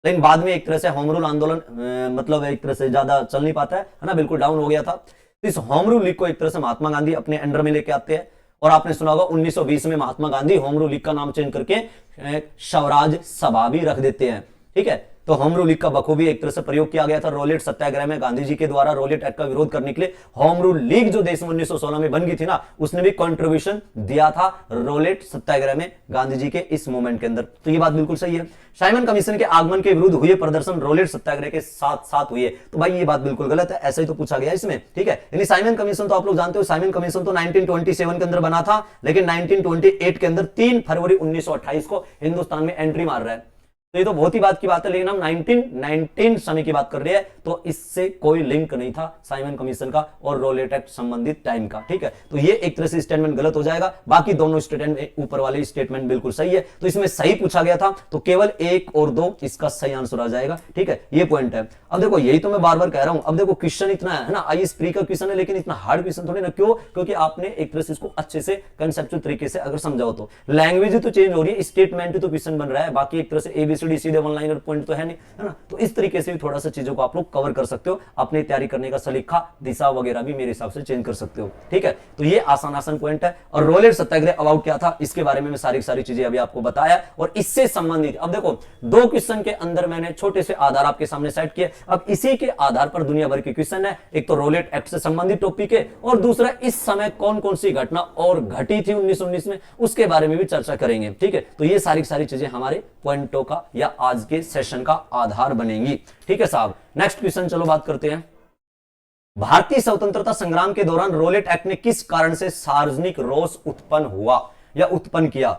लेकिन बाद में एक तरह से होम रूल आंदोलन मतलब एक तरह से ज्यादा चल नहीं पाता है ना, बिल्कुल डाउन हो गया था। तो इस होम रूल लीग को एक तरह से महात्मा गांधी अपने अंडर में लेके आते हैं, और आपने सुना होगा 1920 में Mahatma Gandhi home rule league का नाम चेंज करके स्वराज सभा भी रख देते हैं। ठीक है, तो होम रूल लीग का बखूबी एक तरह से प्रयोग किया गया था। रोलेट सत्याग्रह में गांधी जी के द्वारा रोलेट एक्ट का विरोध करने के लिए होम रूल लीग जो देश में 1916 में बन गई थी ना, उसने भी कंट्रीब्यूशन दिया था रोलेट सत्याग्रह में गांधी जी के इस मूवमेंट के अंदर। तो ये बात बिल्कुल सही है। साइमन कमीशन के आगमन के विरुद्ध हुए प्रदर्शन रोलेट सत्याग्रह के साथ साथ हुए, तो भाई ये बात बिल्कुल गलत है, ऐसा ही तो पूछा गया इसमें। ठीक है, यानी साइमन कमीशन तो आप लोग जानते हो, साइमन कमीशन तो 1927 के अंदर बना था, लेकिन 1928 के अंदर 3 फरवरी 1928 को हिंदुस्तान में एंट्री मार रहा है। तो ये तो बहुत ही बात की बात है, लेकिन हम 1919 समय की बात कर रहे हैं, तो इससे कोई लिंक नहीं था साइमन कमीशन का और रोलेट एक्ट संबंधित टाइम का। ठीक है, तो ये एक तरह से स्टेटमेंट गलत हो जाएगा, बाकी दोनों स्टेटमेंट ऊपर वाले स्टेटमेंट बिल्कुल सही है। तो इसमें सही पूछा गया था, तो केवल 1 और 2 इसका सही आंसर आ जाएगा। ठीक है, ये पॉइंट है। अब देखो, यही तो मैं बार बार कह रहा हूं, अब देखो क्वेश्चन इतना है ना, आईएएस प्री का क्वेश्चन है, लेकिन इतना हार्ड क्वेश्चन थोड़ी ना। क्यों? क्योंकि आपने एक तरह से इसको अच्छे से कंसेप्चुअल तरीके से अगर समझाओ तो। लैंग्वेज तो चेंज हो रही है, स्टेटमेंट तो क्वेश्चन बन रहा है, बाकी एक तरह से एबीसीडी सीधे वन लाइनर पॉइंट तो है नहीं, है ना। तो इस तरीके से भी थोड़ा सा चीजों को आप लोग कवर कर सकते हो, अपनी तैयारी करने का सलीका दिशा वगैरह भी मेरे हिसाब से चेंज कर सकते हो। ठीक है, तो ये आसान पॉइंट है। और रोलेट सत्याग्रह अबाउट क्या था, इसके बारे में मैं सारी चीजें अभी आपको बताया, और इससे संबंधित अब देखो 2 क्वेश्चन के अंदर मैंने छोटे से आधार आपके सामने सेट किए। अब इसी के आधार पर दुनिया भर के क्वेश्चन है, एक तो रोलेट एक्ट से संबंधित टॉपिक है, और दूसरा इस समय कौन कौन सी घटना और घटी थी 1919 में, उसके बारे में भी चर्चा करेंगे। ठीक है, तो ये सारी चीजें हमारे पॉइंटों का या आज के सेशन का आधार बनेंगी। ठीक है साहब, नेक्स्ट क्वेश्चन चलो बात करते हैं। भारतीय स्वतंत्रता संग्राम के दौरान रोलेट एक्ट ने किस कारण से सार्वजनिक रोष उत्पन्न हुआ या उत्पन्न किया?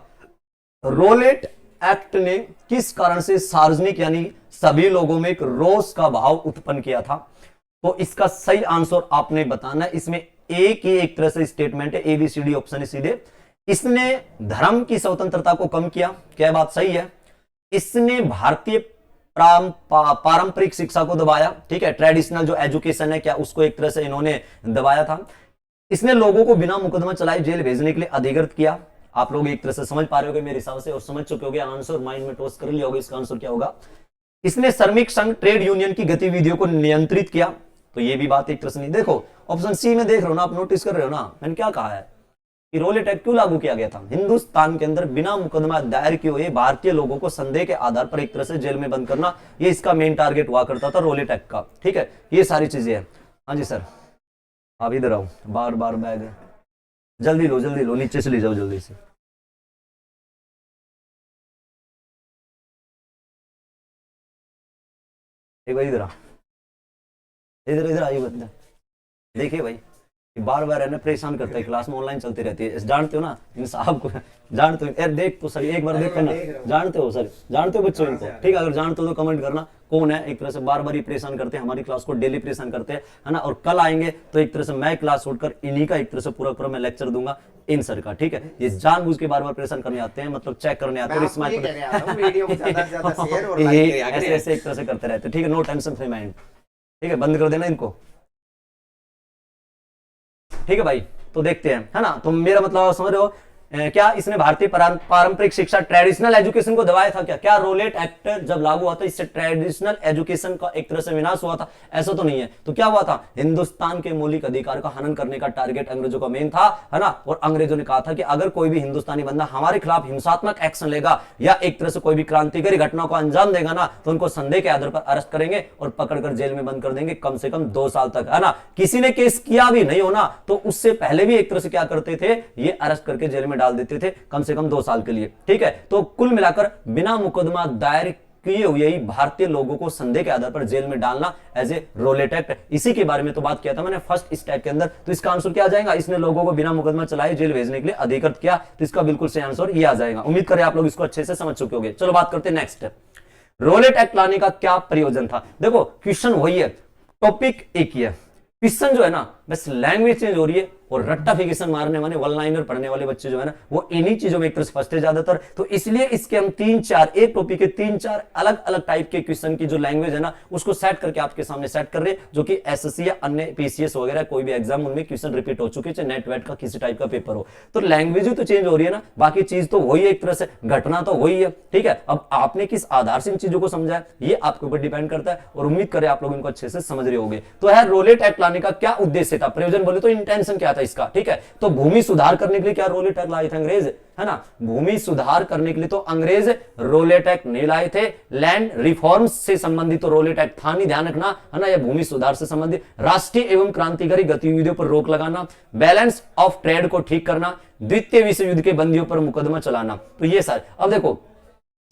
रोलेट एक्ट ने किस कारण से सार्वजनिक यानी सभी लोगों में एक रोष का भाव उत्पन्न किया था? तो इसका सही आंसर आपने बताना है। इसमें एक ही एक तरह से स्टेटमेंट है, एबीसीडी ऑप्शन है सीधे। इसने धर्म की स्वतंत्रता को कम किया, क्या बात सही है? इसने भारतीय पारंपरिक शिक्षा को दबाया। ठीक है, ट्रेडिशनल जो एजुकेशन है, क्या उसको एक तरह से इन्होंने दबाया था। इसने लोगों को बिना मुकदमा चलाए जेल भेजने के लिए अधिकृत किया। आप लोग एक तरह से समझ पा रहे होगे मेरे हिसाब से, और समझ चुके होगे, आंसर माइंड में टॉस कर लिया होगा, इसका आंसर क्या होगा। इसने श्रमिक संघ ट्रेड यूनियन की गतिविधियों को नियंत्रित किया, तो ये भी बात एक तरह से नहीं। देखो ऑप्शन सी में देख रहे हो ना, आप नोटिस कर रहे हो ना, मैंने क्या कहा है कि रोलेट एक्ट क्यों लागू किया गया था? हिंदुस्तान के अंदर बिना मुकदमा दायर किए हुए भारतीय लोगों को संदेह के आधार पर एक तरह से जेल में बंद करना, ये इसका मेन टारगेट हुआ करता था रोलेट एक्ट का। ठीक है, ये सारी चीजें हैं। हाँ जी सर, आप इधर आओ, बार बार बैग है, जल्दी लो, नीचे से ले जाओ जल्दी से। एक भाई इधर आ, इधर आइए बंदा। देखिए भाई, बार बार है ना परेशान करता है, क्लास में ऑनलाइन चलती रहती है, जानते हो ना इन साहब को, जानते हो यार, देख तो सर एक बार देख करना, जानते हो सर, जानते हो बच्चों इनको। ठीक है, अगर जानते हो तो कमेंट करना कौन है। एक तरह से बार बार ही परेशान करते हैं, हमारी क्लास को डेली परेशान करते हैं, है ना। और कल आएंगे तो एक तरह से मैं क्लास छोड़कर इन्हीं का एक तरह से पूरा मैं लेक्चर दूंगा इन सर का। ठीक है, ये जानबूझ के बार बार परेशान करने आते हैं, मतलब चेक करने आते हैं, ऐसे एक तरह से करते रहते हैं। ठीक है, नो टेंशन फ्री माइंड। ठीक है, बंद कर देना इनको। ठीक है भाई, तो देखते हैं, है ना। तो मेरा मतलब समझ रहे हो, क्या इसने भारतीय पारंपरिक शिक्षा ट्रेडिशनल एजुकेशन को दबाया था? क्या रोलेट एक्ट जब लागू हुआ था इससे ट्रेडिशनल एजुकेशन का एक तरह से विनाश हुआ था? ऐसा तो नहीं है। तो क्या हुआ था? हिंदुस्तान के मौलिक अधिकार का हनन करने का टारगेट अंग्रेजों का मेन था, है ना। और अंग्रेजों ने कहा था कि अगर कोई भी हिंदुस्तानी बंदा हमारे खिलाफ हिंसात्मक एक्शन लेगा या एक तरह से कोई भी क्रांतिकारी घटनाओं को अंजाम देगा ना, तो उनको संदेह के आधार पर अरेस्ट करेंगे और पकड़कर जेल में बंद कर देंगे कम से कम 2 साल तक, है ना। किसी ने केस किया भी नहीं होना तो उससे पहले भी एक तरह से क्या करते थे, ये अरेस्ट करके जेल में डाल देते थे कम से कम 2 साल के लिए। ठीक है, तो कुल मिलाकर बिना मुकदमा दायर किए हुए ही भारतीय लोगों को संदेह के आधार पर जेल में डालना एज ए रोलेट एक्ट, इसी के बारे में तो बात किया था मैंने फर्स्ट स्टेप के अंदर। तो इसका आंसर क्या आ जाएगा? इसने लोगों को बिना मुकदमा चलाए जेल भेजने के लिए अधिकृत किया, तो इसका बिल्कुल सही आंसर ये आ जाएगा। उम्मीद करें आप लोग इसको अच्छे से समझ चुके होंगे। चलो बात करते हैं नेक्स्ट। रोलेट एक्ट लाने का क्या प्रयोजन था? देखो क्वेश्चन वही है, टॉपिक एक ही है, क्वेश्चन जो है ना बस लैंग्वेज चेंज हो रही है, और रट्टाफिकेशन मारने वाले वन लाइनर पढ़ने वाले बच्चे जो है ना वो इन्हीं चीजों में एक तरह से फंसते ज्यादातर। तो इसलिए इसके हम 3-4 एक टॉपिक के 3-4 अलग अलग टाइप के क्वेश्चन की जो लैंग्वेज है ना उसको सेट करके आपके सामने सेट कर रहे हैं, जो कि एसएससी या अन्य पीसीएस वगैरह कोई भी एग्जाम उनमें क्वेश्चन रिपीट हो चुके, चाहे नेट वेट का किसी टाइप का पेपर हो। तो लैंग्वेज तो चेंज हो रही है ना, बाकी चीज तो वही है, एक तरह से घटना तो वही है। ठीक है, अब आपने किस आधार से इन चीजों को समझा है ये आपके ऊपर डिपेंड करता है, और उम्मीद करें आप लोग इनको अच्छे से समझ रहे होंगे। तो है रोलेट एक्ट लाने का क्या उद्देश्य था, प्रयोजन बोले तो इंटेंशन क्या था था इसका, ठीक है। तो भूमि सुधार करने के लिए क्या रोलेट एक्ट लाए थे अंग्रेज, है ना। भूमि सुधार करने के लिए तो अंग्रेज रोलेट एक्ट नहीं लाए थे। लैंड रिफॉर्म्स से संबंधित तो रोलेट एक्ट था नहीं, ध्यान रखना, है ना। यह भूमि सुधार से संबंधित राष्ट्रीय एवं क्रांतिकारी गतिविधियों पर रोक लगाना, बैलेंस ऑफ ट्रेड को ठीक करना, द्वितीय विश्व युद्ध के बंदियों पर मुकदमा चलाना। तो ये सारे अब देखो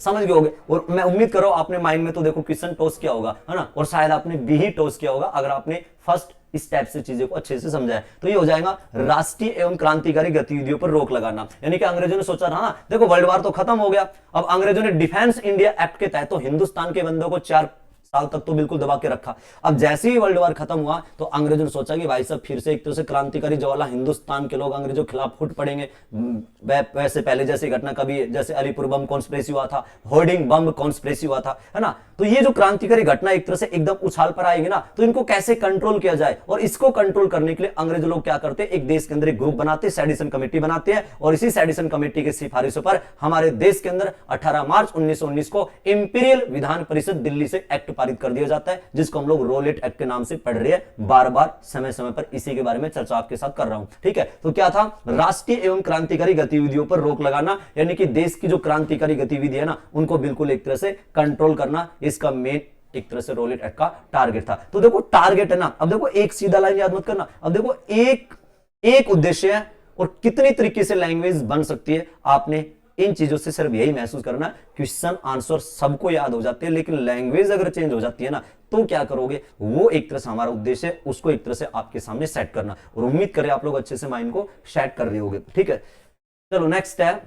समझ गए होगे, और मैं उम्मीद कर रहा हूं आपने माइंड में तो देखो क्वेश्चन टॉस किया होगा, है ना, और शायद आपने बी ही टॉस किया होगा अगर आपने फर्स्ट इस टाइप से चीजों को अच्छे से समझा है। तो ये हो जाएगा राष्ट्रीय एवं क्रांतिकारी गतिविधियों पर रोक लगाना, यानी कि अंग्रेजों ने सोचा था ना, देखो वर्ल्ड वार तो खत्म हो गया, अब अंग्रेजों ने डिफेंस इंडिया एक्ट के तहत तो हिंदुस्तान के बंदों को 4 साल तक तो बिल्कुल दबा के रखा। अब जैसे ही वर्ल्ड वार खत्म हुआ तो अंग्रेजों ने सोचा कि भाई साहब फिर से एक तरह से क्रांतिकारी ज्वाला, हिंदुस्तान के लोग अंग्रेजों के खिलाफ फूट पड़ेंगे। वैसे पहले जैसी घटना कभी जैसे अलीपुर बम कॉन्स्पिरेसी हुआ था, होर्डिंग बम कॉन्स्पिरेसी हुआ था, है ना। तो ये जो क्रांतिकारी घटना एक तरह से एकदम उछाल पर आएगी ना, तो इनको कैसे कंट्रोल किया जाए, और इसको कंट्रोल करने के लिए अंग्रेज लोग क्या करते हैं, एक देश के अंदर एक ग्रुप बनाते, सेडिशन कमेटी बनाते हैं, और इसी सेडिशन कमेटी की सिफारिशों पर हमारे देश के अंदर 18 मार्च 1919 को इंपीरियल विधान परिषद दिल्ली से एक्ट पारित कर दिया जाता है, जिसको हम लोग रोलेट एक्ट के नाम से पढ़ रहे हैं, बार बार समय समय पर इसी के बारे में चर्चा आपके साथ कर रहा हूं, ठीक है। तो क्या था, राष्ट्रीय एवं क्रांतिकारी गतिविधियों पर रोक लगाना, यानी कि देश की जो क्रांतिकारी गतिविधि है ना, उनको बिल्कुल एक तरह से कंट्रोल करना, इसका मेन एक तरह से रोलेट एक्ट का टारगेट था। तो देखो टारगेट है ना, अब देखो एक सीधा लाइन याद मत करना, अब देखो एक उद्देश्य है और कितनी तरीके से लैंग्वेज बन सकती है, आपने इन चीजों से सिर्फ यही महसूस करना, क्वेश्चन आंसर सबको याद हो जाते हैं, लेकिन लैंग्वेज अगर चेंज हो जाती है ना, तो क्या करोगे, वो एक तरह से हमारा उद्देश्य है उसको एक तरह से आपके सामने सेट करना, और उम्मीद करें आप लोग अच्छे से माइंड को सेट कर रहे होगे, ठीक है। चलो नेक्स्ट है,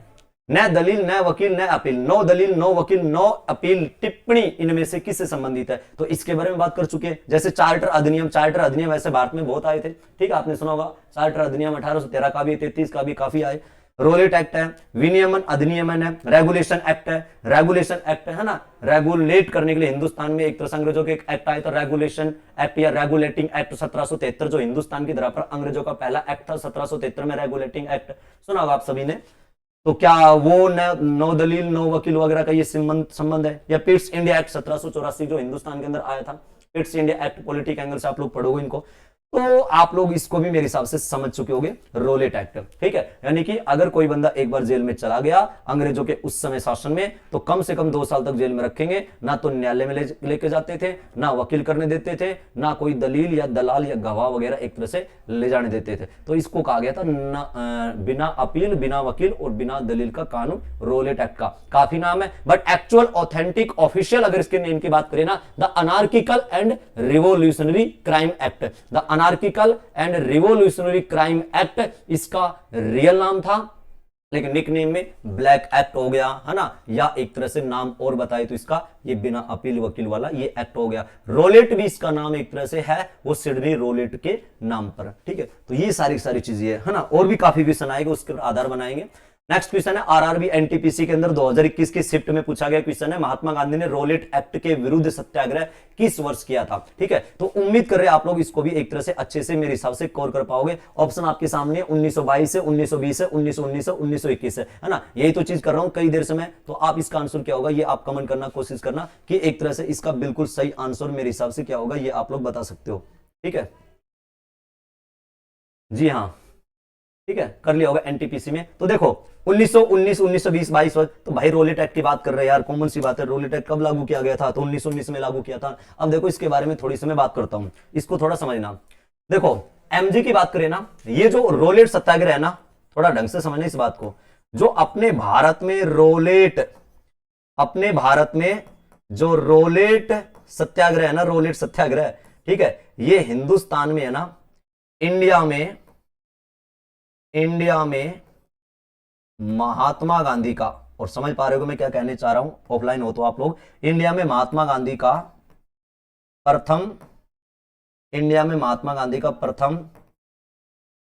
न दलील न वकील न अपील, नो दलील नो वकील नो अपील टिप्पणी इनमें से किससे संबंधित है, तो इसके बारे में बात कर चुके हैं। जैसे चार्टर अधिनियम ऐसे भारत में बहुत आए थे, ठीक है, आपने सुना होगा चार्टर अधिनियम 1813 का भी, 33 का भी काफी आए। रोलेट एक्ट है, विनियमन अधिनियमन है, रेगुलेशन एक्ट है ना, रेगुलेट करने के लिए हिंदुस्तान में एक तरह से अंग्रेजों के एक एक्ट आया था, रेगुलेशन एक्ट या रेगुलेटिंग एक्ट 1773, जो हिंदुस्तान की धरा पर अंग्रेजों का पहला एक्ट था, 1773 में रेगुलेटिंग एक्ट सुना होगा आप सभी ने। तो क्या वो नो दलील नो वकील वगैरह का ये संबंध है, या पिट्स इंडिया एक्ट 1784 जो हिंदुस्तान के अंदर आया था, Pitt's India act politic angle से आप लोग पढ़ोगे इनको, तो आप लोग इसको भी मेरे हिसाब से समझ चुके होंगे, रोलेट एक्ट, ठीक है। यानी कि अगर कोई बंदा एक बार जेल में चला गया अंग्रेजों के उस समय शासन में, तो कम से कम 2 साल तक जेल में रखेंगे, ना तो न्यायालय में लेके जाते थे, ना वकील करने देते थे, ना कोई दलील या दलाल या गवाह वगैरह एक तरह से ले जाने देते थे। तो इसको कहा गया था बिना अपील, बिना वकील और बिना दलील का कानून, रोलेट एक्ट का काफी नाम है, बट एक्चुअल ऑथेंटिक ऑफिशियल अगर इसके नेम की बात करें ना, the anarchical and revolutionary crime act, the anarchical and revolutionary crime act इसका रियल नाम था, लेकिन निकनेम में ब्लैक एक्ट हो गया, है ना, या एक तरह से नाम और बताए तो इसका ये बिना अपील वकील वाला ये एक्ट हो गया। रोलेट भी इसका नाम एक तरह से है, वो सिडनी रोलेट के नाम पर, ठीक है। तो ये सारी चीजें है ना, और भी काफी क्वेश्चन आएंगे, उसके आधार बनाएंगे। नेक्स्ट क्वेश्चन है आरआरबी एनटीपीसी के अंदर 2021 की शिफ्ट में पूछा गया क्वेश्चन है, महात्मा गांधी ने रोलेट एक्ट के विरुद्ध सत्याग्रह किस वर्ष किया था, ठीक है। तो उम्मीद कर रहे हैं आप लोग इसको भी एक तरह से अच्छे से मेरे हिसाब से कवर कर पाओगे। ऑप्शन आपके सामने 1922 से 1920 है, 1919 है, 1921 है ना, यही तो चीज कर रहा हूं कई देर से मैं। तो आप इसका आंसर क्या होगा ये आप कमेंट करना कोशिश करना, कि एक तरह से इसका बिल्कुल सही आंसर मेरे हिसाब से क्या होगा ये आप लोग बता सकते हो, ठीक है। जी हाँ, ठीक है, कर लिया होगा एनटीपीसी में। तो देखो 1919, 1920, 22, तो भाई रोलेट एक्ट की बात कर रहे हैं यार, कॉमन सी बात है। रोलेट एक्ट कब लागू किया गया था, तो 1919 में लागू किया था। अब देखो इसके बारे में थोड़ी सी मैं बात करता हूं, इसको थोड़ा समझना। देखो एमजी की बात करें ना, ये जो रोलेट सत्याग्रह है ना, थोड़ा ढंग से समझना इस बात को, जो अपने भारत में जो रोलेट सत्याग्रह है ना, रोलेट सत्याग्रह, ठीक है, ये हिंदुस्तान में है ना, इंडिया में महात्मा गांधी का, और समझ पा रहे हो मैं क्या कहने चाह रहा हूं, ऑफलाइन हो तो आप लोग, इंडिया में महात्मा गांधी का प्रथम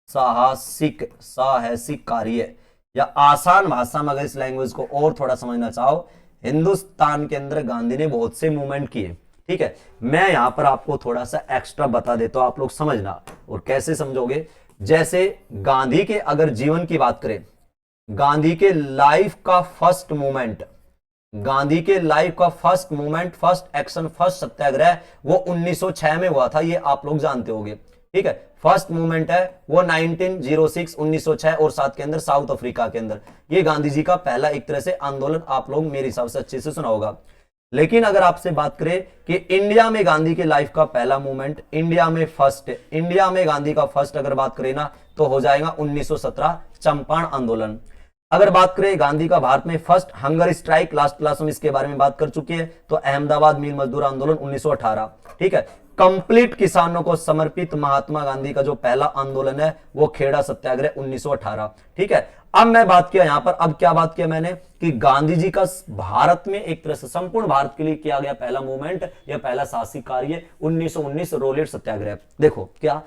साहसिक कार्य, या आसान भाषा में अगर इस लैंग्वेज को और थोड़ा समझना चाहो, हिंदुस्तान के अंदर गांधी ने बहुत से मूवमेंट किए, ठीक है। मैं यहां पर आपको थोड़ा सा एक्स्ट्रा बता देता हूं, आप लोग समझना, और कैसे समझोगे। जैसे गांधी के अगर जीवन की बात करें, गांधी के लाइफ का first movement, first action, first satyagraha वो 1906 में हुआ था, ये आप लोग जानते होंगे, ठीक है। फर्स्ट मूवमेंट है वो 1906 1906 और 7 के अंदर साउथ अफ्रीका के अंदर, ये गांधी जी का पहला एक तरह से आंदोलन आप लोग मेरे हिसाब से अच्छे से सुना होगा। लेकिन अगर आपसे बात करें कि इंडिया में गांधी के लाइफ का पहला मूवमेंट, इंडिया में फर्स्ट, इंडिया में गांधी का फर्स्ट अगर बात करें ना तो हो जाएगा 1917 चंपारण आंदोलन। अगर बात करें गांधी का भारत में first hunger strike, last class में इसके बारे में बात कर चुके हैं, तो अहमदाबाद मिल मजदूर आंदोलन 1918। ठीक है। कंप्लीट किसानों को समर्पित महात्मा गांधी का जो पहला आंदोलन है वो खेड़ा सत्याग्रह 1918। ठीक है। अब मैं बात किया यहां पर, अब क्या बात किया मैंने कि गांधी जी का भारत में एक तरह से संपूर्ण भारत के लिए किया गया पहला मूवमेंट या पहला साहसिक कार्य 1919 रोलेट सत्याग्रह। देखो क्या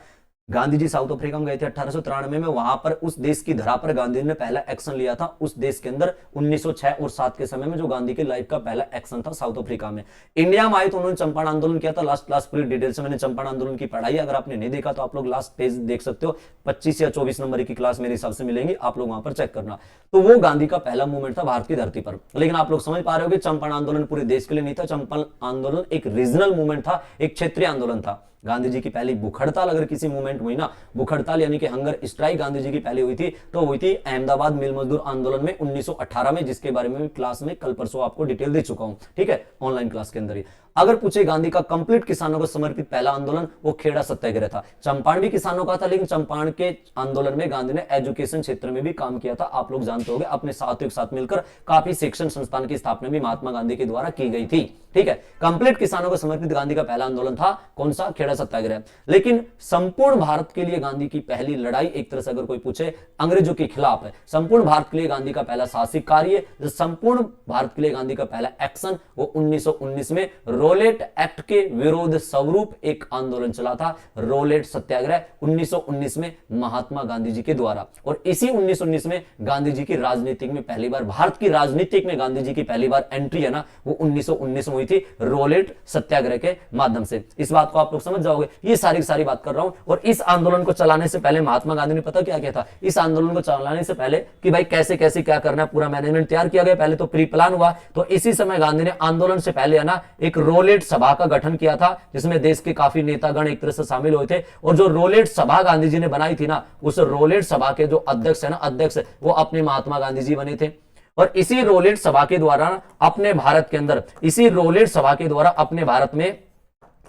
गांधी जी साउथ अफ्रीका में गए थे 1893 में, वहां पर उस देश की धरा पर गांधी ने पहला एक्शन लिया था उस देश के अंदर 1906 और 7 के समय में, जो गांधी की लाइफ का पहला एक्शन था साउथ अफ्रीका में। इंडिया में आए तो उन्होंने चंपारण आंदोलन किया था। लास्ट क्लास पूरी डिटेल से मैंने चंपारण आंदोलन की पढ़ाई, अगर आपने नहीं देखा तो आप लोग लास्ट पेज देख सकते हो, 25 या 24 नंबर की क्लास मेरे हिसाब से मिलेंगी, आप लोग वहां पर चेक करना। तो वो गांधी का पहला मूवमेंट था भारत की धरती पर। लेकिन आप लोग समझ पा रहे हो कि चंपारण आंदोलन पूरे देश के लिए नहीं था, चंपारण आंदोलन एक रीजनल मूवमेंट था, एक क्षेत्रीय आंदोलन था। गांधी जी की पहली भूख हड़ताल अगर किसी मूवमेंट हुई ना, भूख हड़ताल यानी कि हंगर स्ट्राइक गांधी जी की पहली हुई थी, तो हुई थी अहमदाबाद मिल मजदूर आंदोलन में 1918 में, जिसके बारे में क्लास में कल परसों आपको डिटेल दे चुका हूं। ठीक है, ऑनलाइन क्लास के अंदर ही। अगर पूछे गांधी का कंप्लीट किसानों को समर्पित पहला आंदोलन, वो खेड़ा सत्याग्रह था। चंपारण भी किसानों का था, लेकिन चंपारण के आंदोलन में गांधी ने एजुकेशन क्षेत्र में भी काम किया था। आप लोग जानते होंगे, अपने साथियों के साथ मिलकर काफी शिक्षण संस्थान की स्थापना भी महात्मा गांधी के द्वारा की गई थी। ठीक है। कंप्लीट किसानों को समर्पित गांधी का पहला आंदोलन था कौन सा? खेड़ा सत्याग्रह। लेकिन संपूर्ण भारत के लिए गांधी की पहली लड़ाई, एक तरह से अगर कोई पूछे, अंग्रेजों के खिलाफ है। संपूर्ण भारत के लिए गांधी का पहला साहसिक कार्य, संपूर्ण भारत के लिए गांधी का पहला एक्शन, वो 1919 में रोलेट एक्ट के विरोध स्वरूप एक आंदोलन चला था, रोलेट सत्याग्रह 1919 में महात्मा गांधी जी के द्वारा। और इसी 1919 में गांधी जी की राजनीतिक में पहली बार, भारत की राजनीतिक में गांधी जी की पहली बार एंट्री है ना, वो 1919 में हुई थी रोलेट सत्याग्रह के माध्यम से। इस बात को आप लोग समझ जाओगे, ये सारी बात कर रहा हूं। और इस आंदोलन को चलाने से पहले महात्मा गांधी ने पता क्या किया था? इस आंदोलन को चलाने से पहले कि भाई कैसे कैसे क्या करना है, पूरा मैनेजमेंट तैयार किया गया। पहले तो प्री प्लान हुआ, तो इसी समय गांधी ने आंदोलन से पहले है ना एक रोलेट सभा का गठन किया था, जिसमें देश के काफी नेतागण एक तरह से शामिल हुए थे। और जो रोलेट सभा गांधी जी ने बनाई थी ना, उस रोलेट सभा के जो अध्यक्ष है ना, अध्यक्ष वो अपने महात्मा गांधी जी बने थे। और इसी रोलेट सभा के द्वारा अपने भारत के अंदर, इसी रोलेट सभा के द्वारा अपने भारत में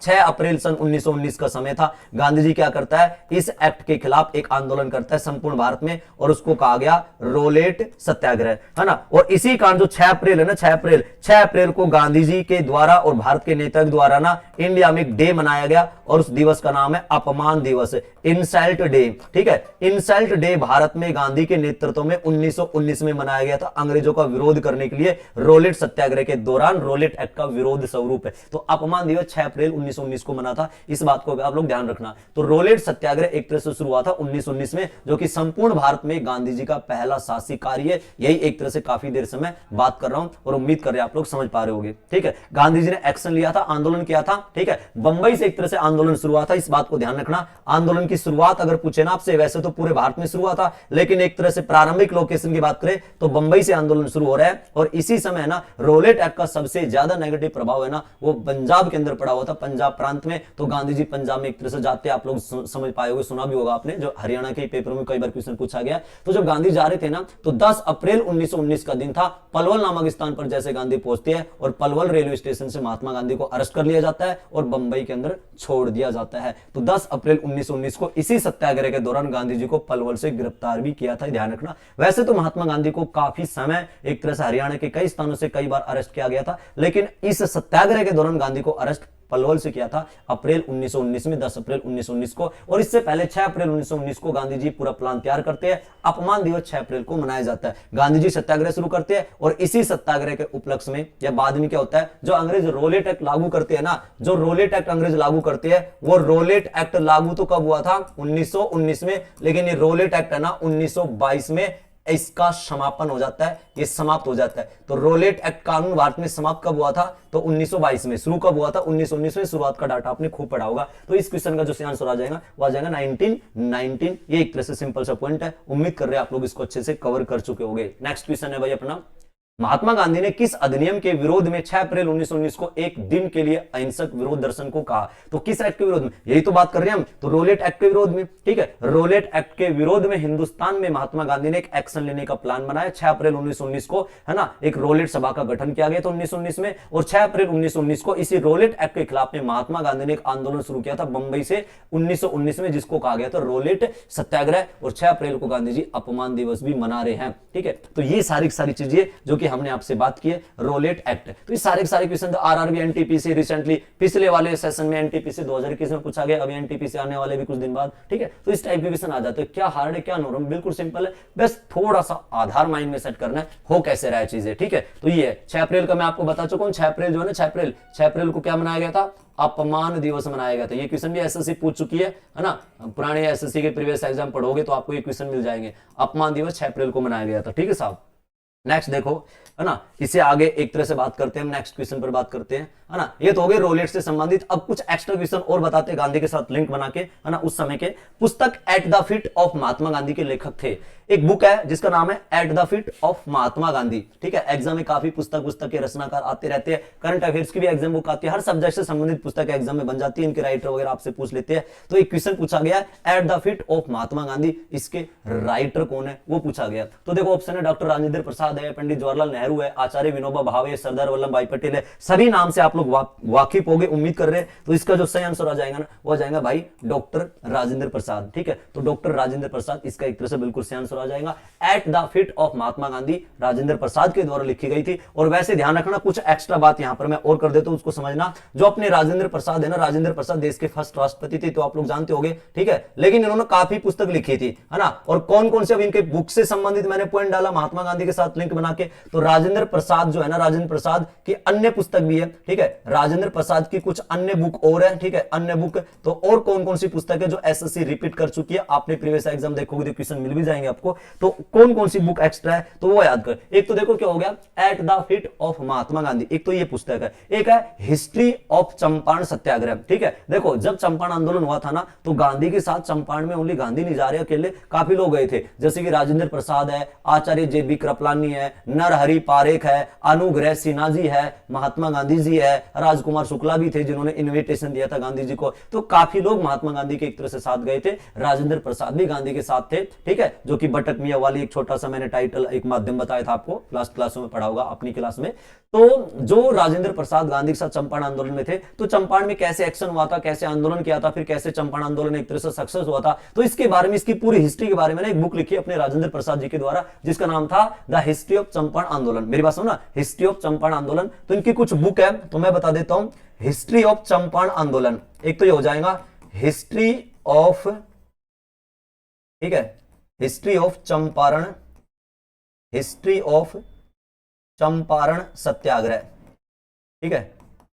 6 अप्रैल सन 1919 का समय था, गांधी जी क्या करता है, इस एक्ट के खिलाफ एक आंदोलन करता है संपूर्ण भारत में, और उसको कहा गया रोलेट सत्याग्रह, है ना। और इसी कारण जो 6 अप्रैल है ना, 6 अप्रैल को गांधी जी के द्वारा और भारत के नेता के द्वारा ना इंडिया में एक डे मनाया गया, और उस दिवस का नाम है अपमान दिवस, इंसल्ट डे। ठीक है, इंसल्ट डे भारत में गांधी के नेतृत्व में 1919 में मनाया गया था, अंग्रेजों का विरोध करने के लिए। रोलेट सत्याग्रह के दौरान रोलेट एक्ट का विरोध स्वरूप है, तो अपमान दिवस 6 अप्रैल 1919 को मना था। इस बात को आप लोग ध्यान रखना। तो रोलेट सत्याग्रह एक तरह से शुरू हुआ था 1919 में, जो कि संपूर्ण भारत में गांधी जी का पहला साहसिक कार्य। यही एक तरह से काफी देर से मैं बात कर रहा हूं, और उम्मीद कर रहे हैं आप लोग समझ पा रहे होंगे। ठीक है, गांधी जी ने एक्शन लिया था, आंदोलन किया था। ठीक है, बंबई से एक तरह से आंदोलन शुरू हुआ था, इस बात को ध्यान रखना। आंदोलन की शुरुआत अगर पूछे ना आपसे, वैसे तो पूरे भारत में शुरू हुआ था, लेकिन एक तरह से प्रारंभिक लोकेशन की बात करें तो बंबई से आंदोलन शुरू हो रहा है। और इसी समय ना रोलेट एक्ट का सबसे ज्यादा नेगेटिव प्रभाव है ना, वो पंजाब के अंदर पड़ा हुआ था, पंजाब प्रांत में। तो गांधी जी पंजाब में एक तरह से जाते, आप लोग समझ पाए होंगे, सुना भी होगा आपने, जो हरियाणा के पेपर में कई बार क्वेश्चन पूछा गया। तो जब गांधी जा रहे थे ना, तो 10 अप्रैल 1919 का दिन था। पलवल नामक स्थान पर जैसे गांधी पहुंचते हैं, और पलवल रेलवे स्टेशन से महात्मा गांधी को अरेस्ट कर लिया जाता है और बंबई के अंदर छोड़ दिया जाता है। तो 10 अप्रैल 1919 को इसी सत्याग्रह के दौरान गांधी जी को पलवल से गिरफ्तार भी किया था, ध्यान रखना। वैसे तो महात्मा गांधी को काफी समय एक तरह से हरियाणा के कई स्थानों से कई बार अरेस्ट किया गया था, लेकिन इस सत्याग्रह के दौरान गांधी को अरेस्ट पलवल से किया था अप्रैल 1919 में, 10 अप्रैल 1919 को। और इससे पहले 6 अप्रैल 1919 को गांधी जी पूरा प्लान तैयार करते हैं, अपमान दिवस 6 अप्रैल को मनाया जाता है। गांधी जी सत्याग्रह शुरू करते हैं, और इसी सत्याग्रह के उपलक्ष्य में या बाद में क्या होता है, जो अंग्रेज रोलेट एक्ट लागू करते हैं ना, जो रोलेट एक्ट अंग्रेज लागू करते हैं, वो रोलेट एक्ट लागू तो कब हुआ था? 1919 में, लेकिन ये रोलेट एक्ट है ना 1922 में इसका समापन हो जाता है, ये समाप्त हो जाता है। तो रोलेट एक्ट कानून भारत में समाप्त कब हुआ था? तो 1922 में। शुरू कब हुआ था? 1919 में। शुरुआत का डाटा आपने खूब पढ़ा होगा। तो इस क्वेश्चन का जो आंसर आ जाएगा वो आ जाएगा 1919। ये एक तरह से सिंपल सा पॉइंट है, उम्मीद कर रहे हैं आप लोग इसको अच्छे से कवर कर चुके होंगे। नेक्स्ट क्वेश्चन है भाई अपना, महात्मा गांधी ने किस अधिनियम के विरोध में 6 अप्रैल 1919 को एक दिन के लिए अहिंसक विरोध दर्शन को कहा? तो किस एक्ट के विरोध में? यही तो बात कर रहे हैं हम, तो रोलेट एक्ट के विरोध में। ठीक है, रोलेट एक्ट के विरोध में हिंदुस्तान में महात्मा गांधी ने एक एक्शन लेने का प्लान बनाया। 6 अप्रैल 1919 को, है ना, एक रोलेट सभा का गठन किया गया था 1919 में, और 6 अप्रैल 1919 को इसी रोलेट एक्ट के खिलाफ में महात्मा गांधी ने एक आंदोलन शुरू किया था बंबई से 1919 में, जिसको कहा गया था रोलेट सत्याग्रह। और 6 अप्रैल को गांधी जी अपमान दिवस भी मना रहे हैं। ठीक है, तो ये सारी चीजें जो कि हमने आपसे बात की है, रोलेट एक्ट। तो ये सारे क्वेश्चन आरआरबी एनटीपीसी रिसेंटली पिछले वाले सेशन में एनटीपीसी 2021 में पूछा गया, अभी एनटीपीसी आने वाले भी कुछ दिन बाद। ठीक है, तो इस टाइप के क्वेश्चन आ जाते हैं। क्या हार्ड है क्या नॉर्मल, बिल्कुल सिंपल है, बस थोड़ा सा आधार माइंड में सेट करना है, हो कैसे रहा है चीजें। ठीक है, तो ये है 6 अप्रैल का मैं आपको बता चुका हूं। 6 अप्रैल जो है ना, 6 अप्रैल को क्या मनाया गया था? अपमान दिवस मनाया गया था। ये क्वेश्चन भी एसएससी पूछ चुकी है ना, पुराने एसएससी के प्रीवियस एग्जाम पढ़ोगे तो आपको ये क्वेश्चन मिल जाएंगे। अपमान दिवस 6 अप्रैल को मनाया गया था। ठीक है साहब, नेक्स्ट देखो, है ना, इसे आगे एक तरह से बात करते हैं, नेक्स्ट क्वेश्चन पर बात करते हैं, है ना। ये तो हो गए रोलेट से संबंधित। अब कुछ एक्स्ट्रा क्वेश्चन और बताते हैं गांधी के साथ लिंक बना के, है ना। उस समय के पुस्तक at the feet of Mahatma Gandhi के लेखक थे। एक बुक है जिसका नाम है at the feet of Mahatma Gandhi. ठीक है, एग्जाम में काफी पुस्तक के रचनाकार आते रहते हैं, करंट अफेयर्स की भी एग्जाम बुक आती है, हर सब्जेक्ट से संबंधित पुस्तक एग्जाम में बन जाती है, इनके राइटर वगैरह आपसे पूछ लेते हैं। तो एक क्वेश्चन पूछा गया है at the feet of Mahatma Gandhi, इसके राइटर कौन है वो पूछा गया। तो देखो ऑप्शन है डॉक्टर राजेंद्र प्रसाद है, पंडित जवाहरलाल नेहरू है, आचार्य विनोबा भावे, सरदार वल्लभ भाई पटेल है। सभी नाम से आप लोग वाकिफ हो गए, उम्मीद कर रहे हैं। तो इसका जो सही आंसर आ जाएगा ना, वो आ जाएगा भाई डॉक्टर राजेंद्र प्रसाद। ठीक है, तो डॉक्टर राजेंद्र प्रसाद इसका एक तरह से बिल्कुल सही आंसर आ जाएगा। At the feet of Mahatma Gandhi Rajendra Prasad के द्वारा लिखी गई थी। और वैसे ध्यान रखना, कुछ एक्स्ट्रा बात यहां पर मैं और कर देता हूं, उसको समझना। जो अपने राजेंद्र प्रसाद है ना, राजेंद्र प्रसाद देश के फर्स्ट राष्ट्रपति थे, तो आप लोग जानते होंगे। ठीक है, लेकिन इन्होंने काफी पुस्तक लिखी थी, है ना। और कौन कौन से, अब इनके बुक से संबंधित मैंने पॉइंट डाला महात्मा गांधी के साथ लिंक बना के। तो राजेंद्र प्रसाद जो है ना, राजेंद्र प्रसाद की अन्य पुस्तक भी है। ठीक है, राजेंद्र प्रसाद की कुछ अन्य बुक और है। ठीक है, अन्य बुक तो और कौन कौन सी पुस्तक है जो एसएससी रिपीट कर चुकी है, आपने प्रीवियस एग्जाम देखोगे तो क्वेश्चन मिल भी जाएंगे आपको। तो कौन कौन सी बुक एक्स्ट्रा है तो वो याद कर। एक तो देखो क्या हो गया, at the feet of Mahatma Gandhi, एक तो ये पुस्तक है। एक है हिस्ट्री ऑफ चंपारण सत्याग्रह। ठीक है, देखो जब चंपारण आंदोलन हुआ था ना, तो गांधी के साथ चंपारण में ओनली गांधी नहीं जा रहे अकेले, काफी लोग गए थे, जैसे कि राजेंद्र प्रसाद है, आचार्य जेबी कृपलानी है, नरहरि पारेख है, अनुग्रह सिन्हा जी है, महात्मा गांधी जी है, राजकुमार शुक्ला भी थे जिन्होंने इन्विटेशन दिया था गांधी जी को। तो काफी लोग महात्मा गांधी के एक तरह से साथ गए थे। राजेंद्र प्रसाद भी गांधी के साथ थे। ठीक है, जो कि बटक मियां वाली एक छोटा सा मैंने टाइटल एक माध्यम बताया था आपको, लास्ट क्लासों में पढ़ा होगा अपनी क्लास में। तो जो राजेंद्र प्रसाद गांधी के साथ चंपारण आंदोलन में थे, तो चंपारण में कैसे एक्शन हुआ था, कैसे आंदोलन किया था, फिर कैसे चंपारण आंदोलन एक तरह से सक्सेस हुआ था, तो इसके बारे में, इसकी पूरी हिस्ट्री के बारे में एक बुक लिखी अपने राजेंद्र प्रसाद जी के द्वारा, जिसका नाम था द हिस्ट्री ऑफ चंपारण आंदोलन। मेरी बात सुनो ना, हिस्ट्री ऑफ चंपारण आंदोलन। तो इनकी कुछ बुक है, तो मैं बता देता हूं। हिस्ट्री ऑफ चंपारण आंदोलन, एक तो ये हो जाएगा हिस्ट्री ऑफ, ठीक है, history of Champaran, history of Champaran Satyagraha. ठीक है,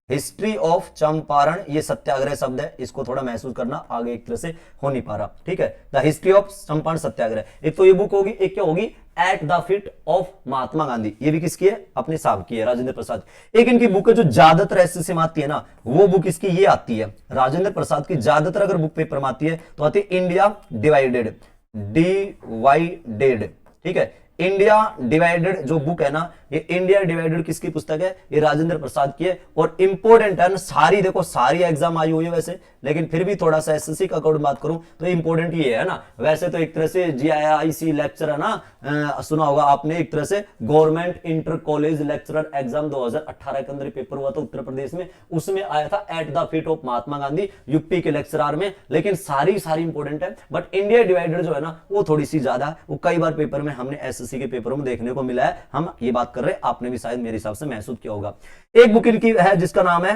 हिस्ट्री ऑफ चंपारण, ये सत्याग्रह शब्द है, इसको थोड़ा महसूस करना, आगे एक तरह से हो नहीं पा रहा। ठीक है, द हिस्ट्री ऑफ चंपारण सत्याग्रह, एक तो ये बुक होगी। एक क्या होगी, at the feet of Mahatma Gandhi, ये भी किसकी है, अपने साहब की है, राजेंद्र प्रसाद। एक इनकी बुक है जो ज्यादातर एसएससी में आती है ना, वो बुक इसकी ये आती है, राजेंद्र प्रसाद की ज्यादातर अगर बुक पेपर में आती है तो आती है इंडिया डिवाइडेड, डिवाइडेड। ठीक है, इंडिया डिवाइडेड जो बुक है ना, ये इंडिया डिवाइडेड किसकी पुस्तक है, ये राजेंद्र प्रसाद की है। और इंपोर्टेंट है ना, सारी देखो सारी एग्जाम आई हुई है वैसे, लेकिन फिर भी थोड़ा सा एसएससी का अकॉर्डिंग बात करूं तो इंपोर्टेंट ये है ना। वैसे तो एक तरह से जीआईसी लेक्चर है ना, सुना होगा आपने, एक तरह से government inter college lecturer exam 2018 के अंदर पेपर हुआ था उत्तर प्रदेश में, उसमें आया था at the feet of Mahatma Gandhi, UP के लेक्चरर में। लेकिन सारी इंपोर्टेंट है, बट इंडिया डिवाइडेड जो है ना, वो थोड़ी सी ज्यादा है, वो कई बार पेपर में हमने एसएससी के पेपरों में देखने को मिला है। हम ये बात कर रहे हैं, आपने भी शायद मेरे हिसाब से महसूस किया होगा। एक बुक इनकी है जिसका नाम है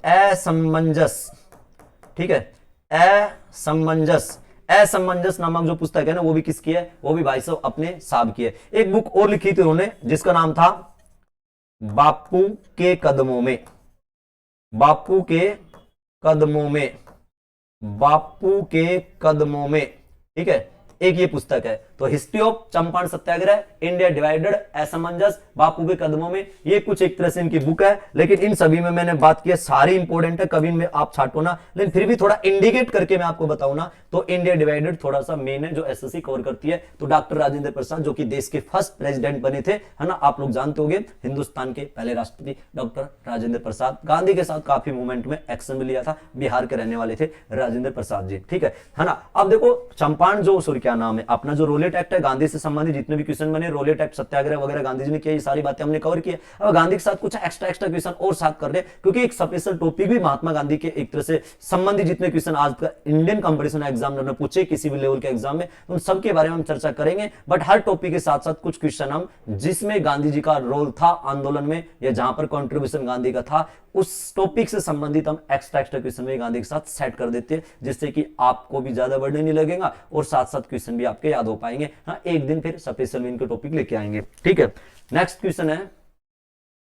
असमंजस। ठीक है, असमंजस, असमंजस नामक जो पुस्तक है ना, वो भी किसकी है, वो भी भाई साहब अपने साहब की है। एक बुक और लिखी थी उन्होंने जिसका नाम था बापू के कदमों में, बापू के कदमों में, बापू के कदमों में। ठीक है, एक ये पुस्तक है। तो history of Champaran Satyagraha, India divided, असमंजस, बापू के कदमों में, ये कुछ एक तरह से इनकी बुक है। लेकिन इन सभी में मैंने बात की है, सारी इंपॉर्टेंट है, कभी इनमें आप छाटो ना, लेकिन फिर भी थोड़ा इंडिकेट करके मैं आपको बताऊं ना, तो इंडिया डिवाइडेड थोड़ा सा मेन है जो एसएससी कवर करती है। तो डॉक्टर राजेंद्र प्रसाद जो कि देश के फर्स्ट प्रेसिडेंट बने थे, है ना, आप लोग जानते होंगे, हिंदुस्तान के पहले राष्ट्रपति डॉक्टर राजेंद्र प्रसाद, गांधी के साथ काफी मूवमेंट में एक्शन भी लिया था, बिहार के रहने वाले थे राजेंद्र प्रसाद जी, ठीक है ना। अब देखो चंपारण जो सॉरी क्या नाम है अपना, जो रोलेट एक्ट है, गांधी से संबंधित जितने भी क्वेश्चन बने, रोलेट एक्ट, सत्याग्रह वगैरह गांधी जी ने किया, ये सारी बातें हमने कवर की है। अब गांधी के साथ कुछ एक्स्ट्रा क्वेश्चन और साथ कर रहे हैं, क्योंकि एक स्पेशल टॉपिक भी महात्मा गांधी के एक तरह से संबंधित जितने क्वेश्चन आज का इंडियन कंपटीशन एग्जामिनर ने पूछे किसी भी लेवल के एग्जाम में, उन सबके बारे में हम चर्चा करेंगे। बट हर टॉपिक के साथ साथ कुछ क्वेश्चन हम जिसमें गांधी जी का रोल था आंदोलन में, या जहां पर कंट्रीब्यूशन गांधी का था, उस टॉपिक से संबंधित हम एक्स्ट्रा क्वेश्चन में गांधी के साथ सेट कर देते हैं, जिससे कि आपको भी ज्यादा बर्डन नहीं लगेगा और साथ साथ क्वेश्चन भी आपके याद हो पाएंगे। हाँ, एक दिन फिर स्पेशल में इनके टॉपिक लेके आएंगे, ठीक है। नेक्स्ट क्वेश्चन है,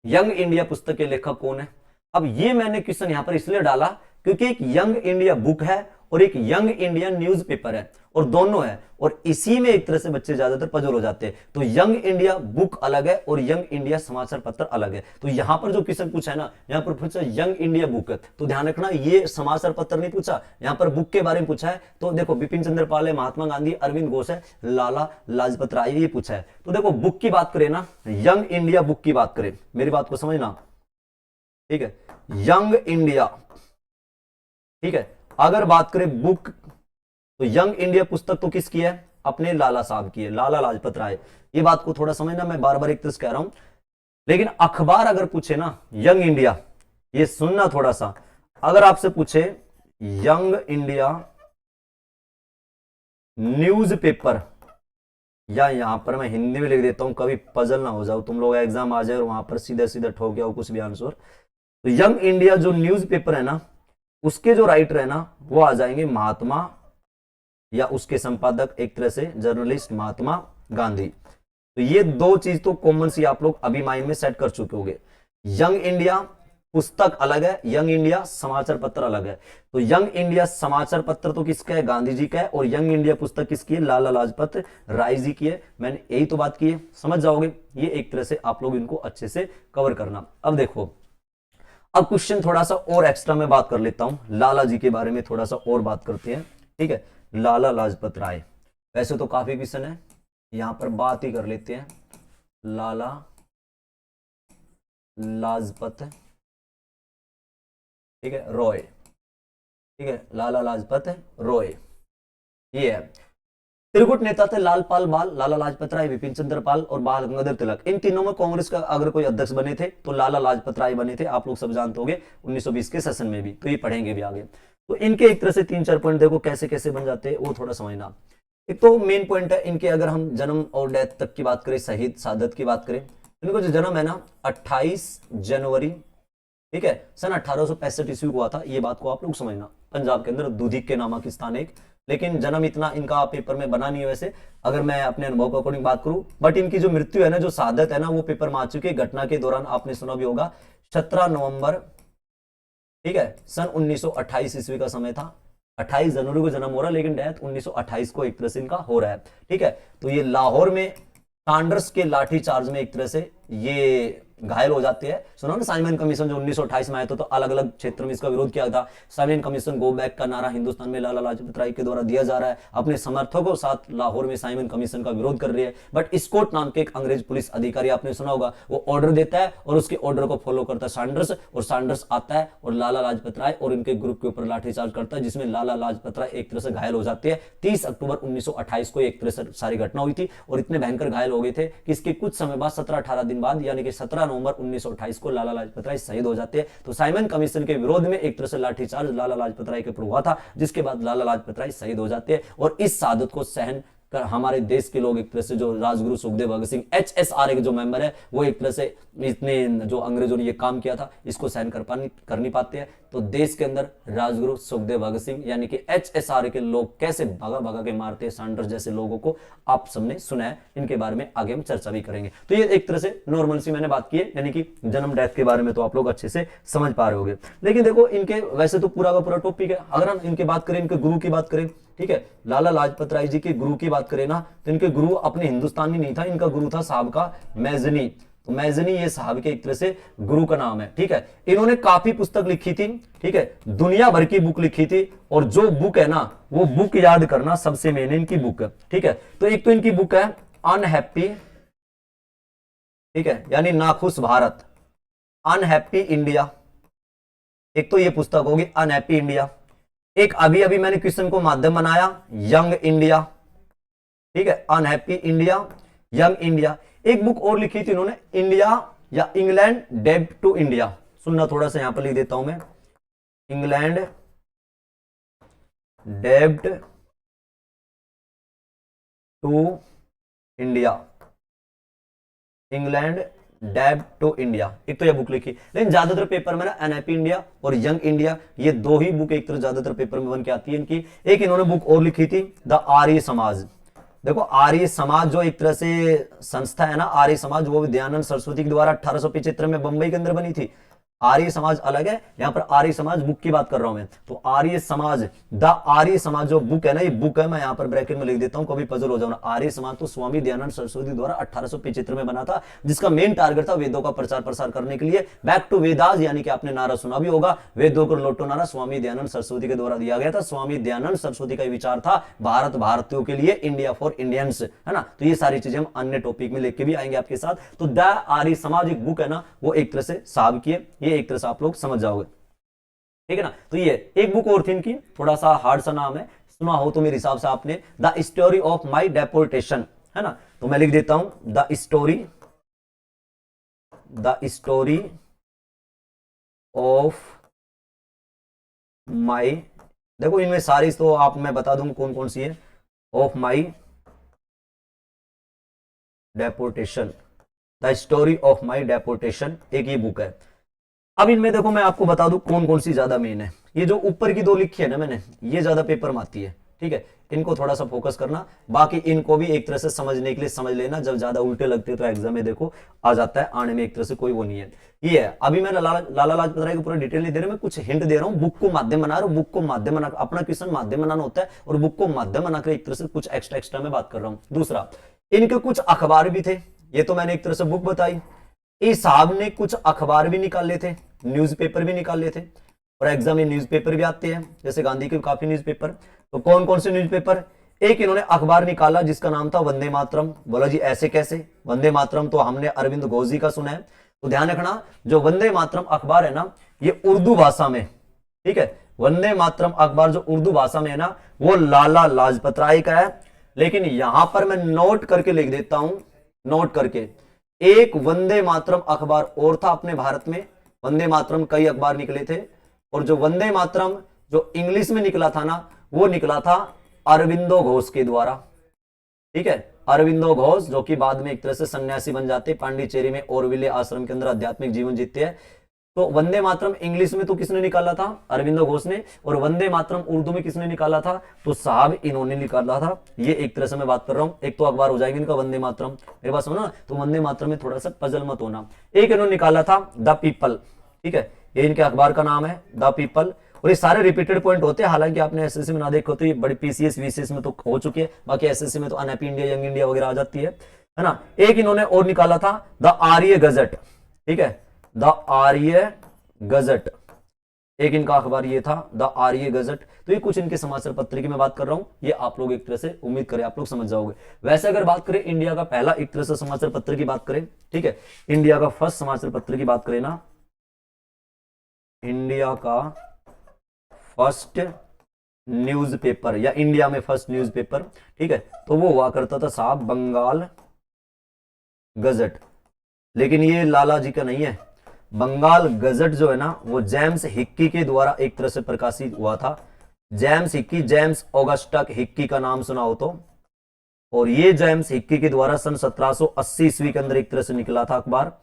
यंग इंडिया पुस्तक के लेखक कौन है? अब ये मैंने क्वेश्चन यहां पर इसलिए डाला क्योंकि एक यंग इंडिया बुक है और एक यंग इंडिया न्यूज़पेपर है, और दोनों है, और इसी में एक तरह से बच्चे ज्यादातर पजल हो जाते हैं। तो यंग इंडिया बुक अलग है और यंग इंडिया समाचार पत्र अलग है। तो यहां पर जो क्वेश्चन पूछा है ना, यहां पर पूछा यंग इंडिया बुक है, तो ध्यान रखना ये समाचार पत्र नहीं पूछा, यहां पर बुक के बारे में पूछा है। तो देखो बिपिन चंद्र पाल है, महात्मा गांधी, अरविंद घोष है, लाला लाजपत राय, ये पूछा है। तो देखो बुक की बात करें ना, यंग इंडिया बुक की बात करें, मेरी बात को समझना, ठीक है, यंग इंडिया, ठीक है। अगर बात करें बुक, तो यंग इंडिया पुस्तक तो किसकी है? अपने लाला साहब की है, लाला लाजपत राय। ये बात को थोड़ा समझना, मैं बार बार एक तरह से कह रहा हूं। लेकिन अखबार अगर पूछे ना यंग इंडिया, ये सुनना थोड़ा सा, अगर आपसे पूछे यंग इंडिया न्यूज़पेपर, या यहां पर मैं हिंदी में लिख देता हूं, कभी पजल ना हो जाओ तुम लोग, एग्जाम आ जाए और वहां पर सीधा सीधा ठोक गया हो कुछ भी आंसर। तो यंग इंडिया जो न्यूज़पेपर है ना, उसके जो राइटर है ना, वो आ जाएंगे महात्मा, या उसके संपादक एक तरह से जर्नलिस्ट महात्मा गांधी। तो ये दो चीज तो कॉमन सी आप लोग अभी माइंड में सेट कर चुके होंगे। यंग इंडिया पुस्तक अलग है, यंग इंडिया समाचार पत्र अलग है। तो यंग इंडिया समाचार पत्र तो किसका है? गांधी जी का है। और यंग इंडिया पुस्तक किसकी है? लाला लाजपत राय जी की है। मैंने यही तो बात की है, समझ जाओगे। ये एक तरह से आप लोग इनको अच्छे से कवर करना। अब देखो, अब क्वेश्चन थोड़ा सा और एक्स्ट्रा में बात कर लेता हूं, लाला जी के बारे में थोड़ा सा और बात करते हैं, ठीक है। लाला लाजपत राय, वैसे तो काफी क्वेश्चन है, यहां पर बात ही कर लेते हैं। लाला लाजपत, ठीक है, रॉय, ठीक है, लाला लाजपत रॉय, ये है। त्रिकुट नेता थे लालपाल बाल, लाला लाजपत राय, विपिन चंद्र पाल और बाल गंगाधर तिलक। इन तीनों में कांग्रेस का अगर कोई अध्यक्ष बने थे तो लाला लाजपत राय बने थे, आप लोग सब जानते होंगे 1920 के सेशन में भी, तो ये पढ़ेंगे भी आगे। तो इनके एक तरह से 3-4 पॉइंट देखो कैसे कैसे बन जाते हैं, वो थोड़ा समझना। एक तो मेन पॉइंट है इनके, अगर हम जन्म और डेथ तक की बात करें, शहीद सादत की बात करें, इनको जो जन्म है ना 28 जनवरी, ठीक है, सन 1865 ईस्वी को हुआ था। ये बात को आप लोग समझना। पंजाब के अंदर दुधिक के नामक स्थान एक, लेकिन जन्म इतना इनका पेपर में बना नहीं है वैसे, अगर मैं अपने अनुभव के अकॉर्डिंग बात करूं। बट इनकी जो मृत्यु है ना, जो शहादत है ना, वो पेपर में आ चुकी है। घटना के दौरान आपने सुना भी होगा, 17 नवंबर, ठीक है, सन 1928 ईस्वी का समय था। 28 जनवरी को जन्म हो रहा है, लेकिन डेथ 1928 को एक तरह से इनका हो रहा है, ठीक है। तो ये लाहौर में सैंडर्स के लाठी चार्ज में एक तरह से ये घायल हो जाते हैं। सुनो ना, साइमन कमीशन जो 1928 में आया था, तो अलग अलग क्षेत्र में इसका विरोध किया था। साइमन कमीशन गो बैक का नारा हिंदुस्तान में लाला लाजपत राय के द्वारा दिया जा रहा है। अपने समर्थकों के साथ लाहौर में साइमन कमीशन का विरोध कर रही है। बट स्कॉट नाम के एक अंग्रेज पुलिस अधिकारी, आपने सुना होगा, वो ऑर्डर देता है और उसके ऑर्डर को फॉलो करता है सैंडर्स, और सैंडर्स आता है और लाला लाजपत राय और इनके ग्रुप के ऊपर लाठीचार्ज करता है, जिसमें लाला लाजपत राय एक तरह से घायल हो जाते हैं। 30 अक्टूबर 1928 को एक तरह से सारी घटना हुई थी, और इतने भयंकर घायल हो गए थे कि इसके कुछ समय बाद 17-18 दिन बाद, यानी कि 17 नवंबर 1928 को लाला लाजपत राय शहीद हो जाते हैं। तो साइमन कमीशन के विरोध में एक तरह से लाठीचार्ज लाला लाजपत राय के ऊपर हुआ था, जिसके बाद लाला लाजपत राय शहीद हो जाते हैं। और इस शहादत को सहन कर हमारे देश के लोग एक तरह से, जो राजगुरु सुखदेव भगत सिंह HSR के जो मेंबर है, वो एक तरह से इतने जो अंग्रेजों ने ये काम किया था, इसको सहन कर नहीं पाते हैं। तो देश के अंदर राजगुरु सुखदेव भगत सिंह यानी कि HSR के लोग कैसे भागा भागा के मारते सैंडर्स जैसे लोगों को आप सबने सुना है, इनके बारे में आगे हम चर्चा भी करेंगे। तो ये एक तरह से नॉर्मल सी मैंने बात की है, यानी कि जन्म डेथ के बारे में तो आप लोग अच्छे से समझ पा रहे होंगे। लेकिन देखो इनके वैसे तो पूरा का पूरा टॉपिक है, अगर हम इनके बात करें, इनके गुरु की बात करें, ठीक है, लाला लाजपत राय जी के गुरु की बात करें ना, तो इनके गुरु अपने हिंदुस्तानी नहीं था, इनका गुरु था साहब का मैजनी। तो मैजनी ये साहब के एक तरह से गुरु का नाम है, ठीक है। इन्होंने काफी पुस्तक लिखी थी, ठीक है, दुनिया भर की बुक लिखी थी, और जो बुक है ना वो बुक याद करना सबसे मेन इनकी बुक है, ठीक है। तो एक तो इनकी बुक है अनहैप्पी, ठीक है, यानी नाखुश भारत, अनहैप्पी इंडिया, एक तो ये पुस्तक होगी अनहैप्पी इंडिया। एक अभी अभी मैंने क्वेश्चन को माध्यम बनाया यंग इंडिया, ठीक है, अनहैप्पी इंडिया, यंग इंडिया। एक बुक और लिखी थी इन्होंने, इंडिया या इंग्लैंड डेब्ट टू इंडिया, सुनना थोड़ा सा यहां पर लिख देता हूं मैं, इंग्लैंड डेब्ट टू इंडिया, इंग्लैंड डेब्ट टू इंडिया, एक तो यह बुक लिखी। लेकिन ज्यादातर पेपर में ना एनआईपी इंडिया और यंग इंडिया, ये दो ही बुक एक तरह ज्यादातर पेपर में बन के आती है इनकी। एक इन्होंने बुक और लिखी थी द आर्य समाज। देखो आर्य समाज जो एक तरह से संस्था है ना, आर्य समाज, वो विद्यानंद सरस्वती के द्वारा 1875 में बंबई के अंदर बनी थी। आर्य समाज अलग है, यहां पर आर्य समाज बुक की बात कर रहा हूं मैं। तो आर्य समाज, द आर्य समाज जो बुक है ना, ये बुक है, मैं यहां पर ब्रैकेट में लिख देता हूं, कभी पजल हो जाओ ना। आर्य समाज तो स्वामी दयानंद सरस्वती द्वारा 1875 में बना था, जिसका मेन टारगेट था वेदों का प्रचार प्रसार करने के लिए। बैक टू वेदास, यानी कि आपने नारा सुना भी होगा, वेदों को लौटो नारा, स्वामी दयानंद सरस्वती के द्वारा दिया गया था। स्वामी दयानंद सरस्वती का विचार था भारत भारतीयों के लिए, इंडिया फॉर इंडियंस, है ना। तो ये सारी चीजें हम अन्य टॉपिक में लेके भी आएंगे आपके साथ। तो द आर्य समाज एक बुक है ना, वो एक तरह से साहब की है, ये एक तरह से आप लोग समझ जाओगे, ठीक है ना। तो ये एक बुक और थी इनकी, थोड़ा सा हार्ड सा नाम है, सुना हो तो मेरे हिसाब से आपने, द स्टोरी ऑफ माई डेपोर्टेशन, है ना। तो मैं लिख देता हूं द स्टोरी ऑफ माई, देखो इनमें सारी तो आप मैं बता दूं कौन कौन सी है, of my deportation, the story of my deportation, एक ये बुक है। अब इनमें देखो मैं आपको बता दूं कौन कौन सी ज्यादा मेन है। ये जो ऊपर की दो लिखी है ना मैंने, ये ज्यादा पेपर में आती है, ठीक है, इनको थोड़ा सा फोकस करना। बाकी इनको भी एक तरह से समझने के लिए समझ लेना, जब ज्यादा उल्टे लगते तो एग्जाम में देखो आ जाता है, आने में एक तरह से कोई वो नहीं है। ये है, अभी मैं लाला लाजपत राय की पूरा डिटेल नहीं दे रहा, मैं कुछ हिंट दे रहा हूँ, बुक को माध्यम बना रहा हूँ, बुक को माध्यम बना, अपना क्वेश्चन माध्यम बनाना होता है, और बुक को माध्यम बनाकर एक तरह से कुछ एक्स्ट्रा में बात कर रहा हूँ। दूसरा, इनके कुछ अखबार भी थे, ये तो मैंने एक तरह से बुक बताई। इस साहब ने कुछ अखबार भी निकाले थे, न्यूज़पेपर भी निकाले थे, और एग्जाम में न्यूज़पेपर भी आते हैं, जैसे गांधी के काफी न्यूज़पेपर। तो कौन कौन से न्यूज़पेपर, एक इन्होंने अखबार निकाला जिसका नाम था वंदे मातरम। बोला जी ऐसे कैसे, वंदे मातरम तो हमने अरविंद घोष जी का सुना है। तो ध्यान रखना, जो वंदे मातरम अखबार है ना, ये उर्दू भाषा में, ठीक है, वंदे मातरम अखबार जो उर्दू भाषा में है ना, वो लाला लाजपत राय का है। लेकिन यहां पर मैं नोट करके लिख देता हूं, नोट करके, एक वंदे मातरम अखबार और था अपने भारत में। वंदे मातरम कई अखबार निकले थे, और जो वंदे मातरम जो इंग्लिश में निकला था ना, वो निकला था अरविंदो घोष के द्वारा, ठीक है, अरविंदो घोष, जो कि बाद में एक तरह से सन्यासी बन जाते, पांडिचेरी में ओरविले आश्रम के अंदर आध्यात्मिक जीवन जीते हैं। तो वंदे मातरम इंग्लिश में तो किसने निकाला था, अरविंदो घोष ने, और वंदे मातरम उर्दू में किसने निकाला था, तो साहब इन्होंने निकाला था। ये एक तरह से मैं बात कर रहा हूं, एक तो अखबार हो जाएगा इनका वंदे मातरम, मेरे पास हो ना। तो वंदे मातरम में थोड़ा सा पजल मत होना। एक इन्होंने निकाला था द पीपल, ठीक है, ये इनके अखबार का नाम है द पीपल। और ये सारे रिपीटेड पॉइंट होते हैं, हालांकि आपने एसएससी में ना देखो तो ये बड़ी पीसीएस वीसीएस में तो हो चुके हैं, बाकी एसएससी में तो अनहैप्पी इंडिया, यंग इंडिया वगैरह आ जाती है ना। एक इन्होंने और निकाला था द आर्य गजट, ठीक है, द आर्य गजट, एक इनका अखबार ये था द आर्य गजट। तो ये कुछ इनके समाचार पत्र की मैं बात कर रहा हूं, ये आप लोग एक तरह से उम्मीद करें आप लोग समझ जाओगे। वैसे अगर बात करें इंडिया का पहला एक तरह से समाचार पत्र की बात करें, ठीक है, इंडिया का फर्स्ट समाचार पत्र की बात करें ना, इंडिया का फर्स्ट न्यूज़पेपर या इंडिया में फर्स्ट न्यूज़पेपर, ठीक है, तो वो हुआ करता था साहब बंगाल गजट। लेकिन ये लाला जी का नहीं है, बंगाल गजट जो है ना, वो जेम्स हिक्की के द्वारा एक तरह से प्रकाशित हुआ था। जेम्स हिक्की, जेम्स ऑगस्टक हिक्की का नाम सुना हो तो, और ये जेम्स हिक्की के द्वारा सन 1780 ईस्वी के अंदर एक तरह से निकला था अखबार।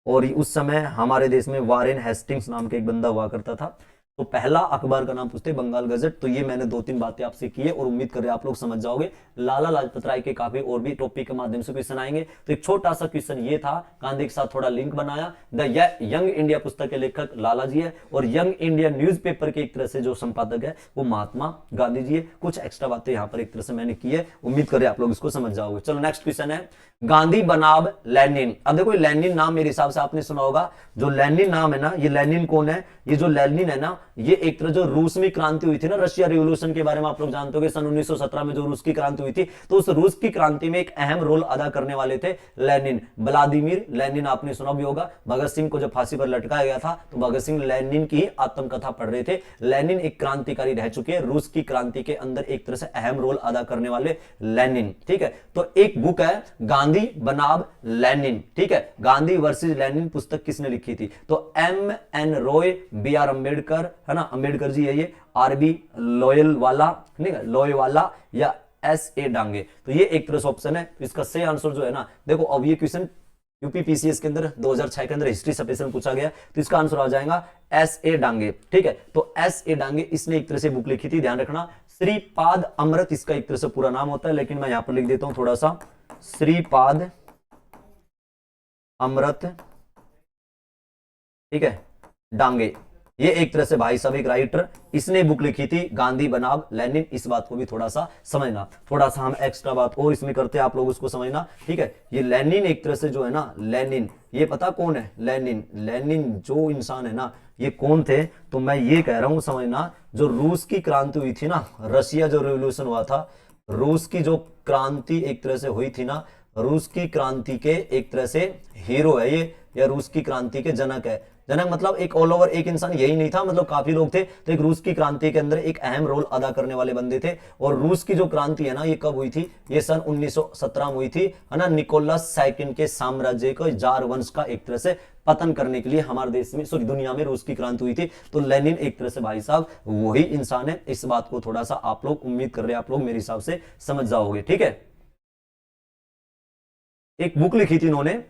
और उस समय हमारे देश में वारेन हेस्टिंग्स नाम के एक बंदा हुआ करता था, तो पहला अखबार का नाम पूछते बंगाल गजट। तो ये मैंने 2-3 बातें आपसे की है और उम्मीद कर रहे आप लोग समझ जाओगे। लाला लाजपत राय के काफी और भी टॉपिक के माध्यम से क्वेश्चन आएंगे। तो एक छोटा सा क्वेश्चन ये था, गांधी के साथ थोड़ा लिंक बनाया। द यंग इंडिया पुस्तक के लेखक लाला जी है और यंग इंडिया न्यूज़पेपर के एक तरह से जो संपादक है वो महात्मा गांधी जी है। कुछ एक्स्ट्रा बातें यहां पर एक तरह से मैंने की है, उम्मीद कर रहे आप लोग इसको समझ जाओगे। चलो नेक्स्ट क्वेश्चन है, गांधी बनाम लेनिन। अब देखो लेनिन नाम मेरे हिसाब से आपने सुना होगा। जो लेनिन नाम है ना, ये लेनिन कौन है? ये जो लेनिन है ना, ये एक तरह जो रूस में क्रांति हुई थी ना, रशिया रिवॉल्यूशन के बारे में आप लोग जानते होंगे, सन 1917 में जो रूस की क्रांति हुई थी, तो उस रूस की क्रांति में एक अहम रोल अदा करने वाले थे लेनिन। व्लादिमीर लेनिन आपने सुना भी होगा। भगत सिंह को जब फांसी पर लटकाया गया था तो भगत सिंह लेनिन की आत्मकथा पढ़ रहे थे। लेनिन एक क्रांतिकारी रह चुके हैं, रूस की क्रांति के अंदर एक तरह से अहम रोल अदा करने वाले लेनिन। ठीक है, तो एक बुक है गांधी बनाम लेनिन। ठीक है, गांधी वर्सेस लेनिन पुस्तक किसने लिखी थी? तो M.N. रॉय, B.R. अम्बेडकर, है ना, अम्बेडकर जी है ये, R.B. लोयलवाला, ठीक है, लोयवाला, या S.A. डांगे। तो ये एक तरह से ऑप्शन है। इसका सही आंसर जो है ना, देखो अब ये क्वेश्चन यूपीपीसीएस के अंदर 2006 के अंदर हिस्ट्री सब्जेक्ट पूछा गया, तो इसका आंसर आ जाएगा S.A. डांगे। ठीक है, तो S.A. डांगे इसने एक तरह से बुक लिखी थी, ध्यान रखना, श्रीपाद अमृत इसका एक तरह से पूरा नाम होता है, लेकिन मैं यहां पर लिख देता हूं थोड़ा सा, श्रीपाद अमृत, ठीक है, डांगे। ये एक तरह से भाई साहब एक राइटर, इसने बुक लिखी थी गांधी बनाम लेनिन। इस बात को भी थोड़ा सा समझना, थोड़ा सा हम एक्स्ट्रा बात और इसमें करते हैं, आप लोग उसको समझना। ठीक है, ये लेनिन एक तरह से जो है ना, लेनिन ये पता कौन है? लेनिन, लेनिन जो इंसान है ना, ये कौन थे? तो मैं ये कह रहा हूं समझना, जो रूस की क्रांति हुई थी ना, रशिया जो रिवॉल्यूशन हुआ था, रूस की जो क्रांति एक तरह से हुई थी ना, रूस की क्रांति के एक तरह से हीरो है ये, या रूस की क्रांति के जनक है। जनक मतलब एक ऑल ओवर एक इंसान यही नहीं था, मतलब काफी लोग थे, तो एक रूस की क्रांति के अंदर एक अहम रोल अदा करने वाले बंदे थे। और रूस की जो क्रांति है ना, ये कब हुई थी? ये सन 1917 में हुई थी, है ना, निकोलस सेकंड के साम्राज्य को, जार वंश का एक तरह से पतन करने के लिए हमारे देश में, सॉरी दुनिया में रूस की क्रांति हुई थी। तो लेनिन एक तरह से भाई साहब वही इंसान है। इस बात को थोड़ा सा आप लोग उम्मीद कर रहे हैं आप लोग मेरे हिसाब से समझ जाओगे। ठीक है, एक बुक लिखी थी इन्होंने,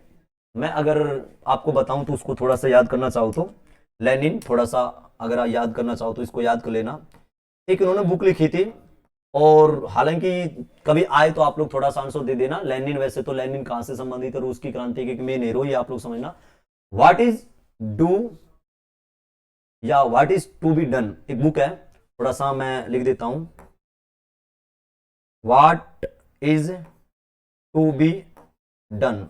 मैं अगर आपको बताऊं तो उसको थोड़ा सा याद करना चाहो तो, लेनिन थोड़ा सा अगर आप याद करना चाहो तो इसको याद कर लेना। एक इन्होंने बुक लिखी थी, और हालांकि कभी आए तो आप लोग थोड़ा सा आंसर दे देना। लेनिन, वैसे तो लेनिन कहां से संबंधित है? रूस की क्रांति के मेन हीरो, ये आप लोग समझना। व्हाट इज डू या what is to be done, एक बुक है, थोड़ा सा मैं लिख देता हूं, what is to be done.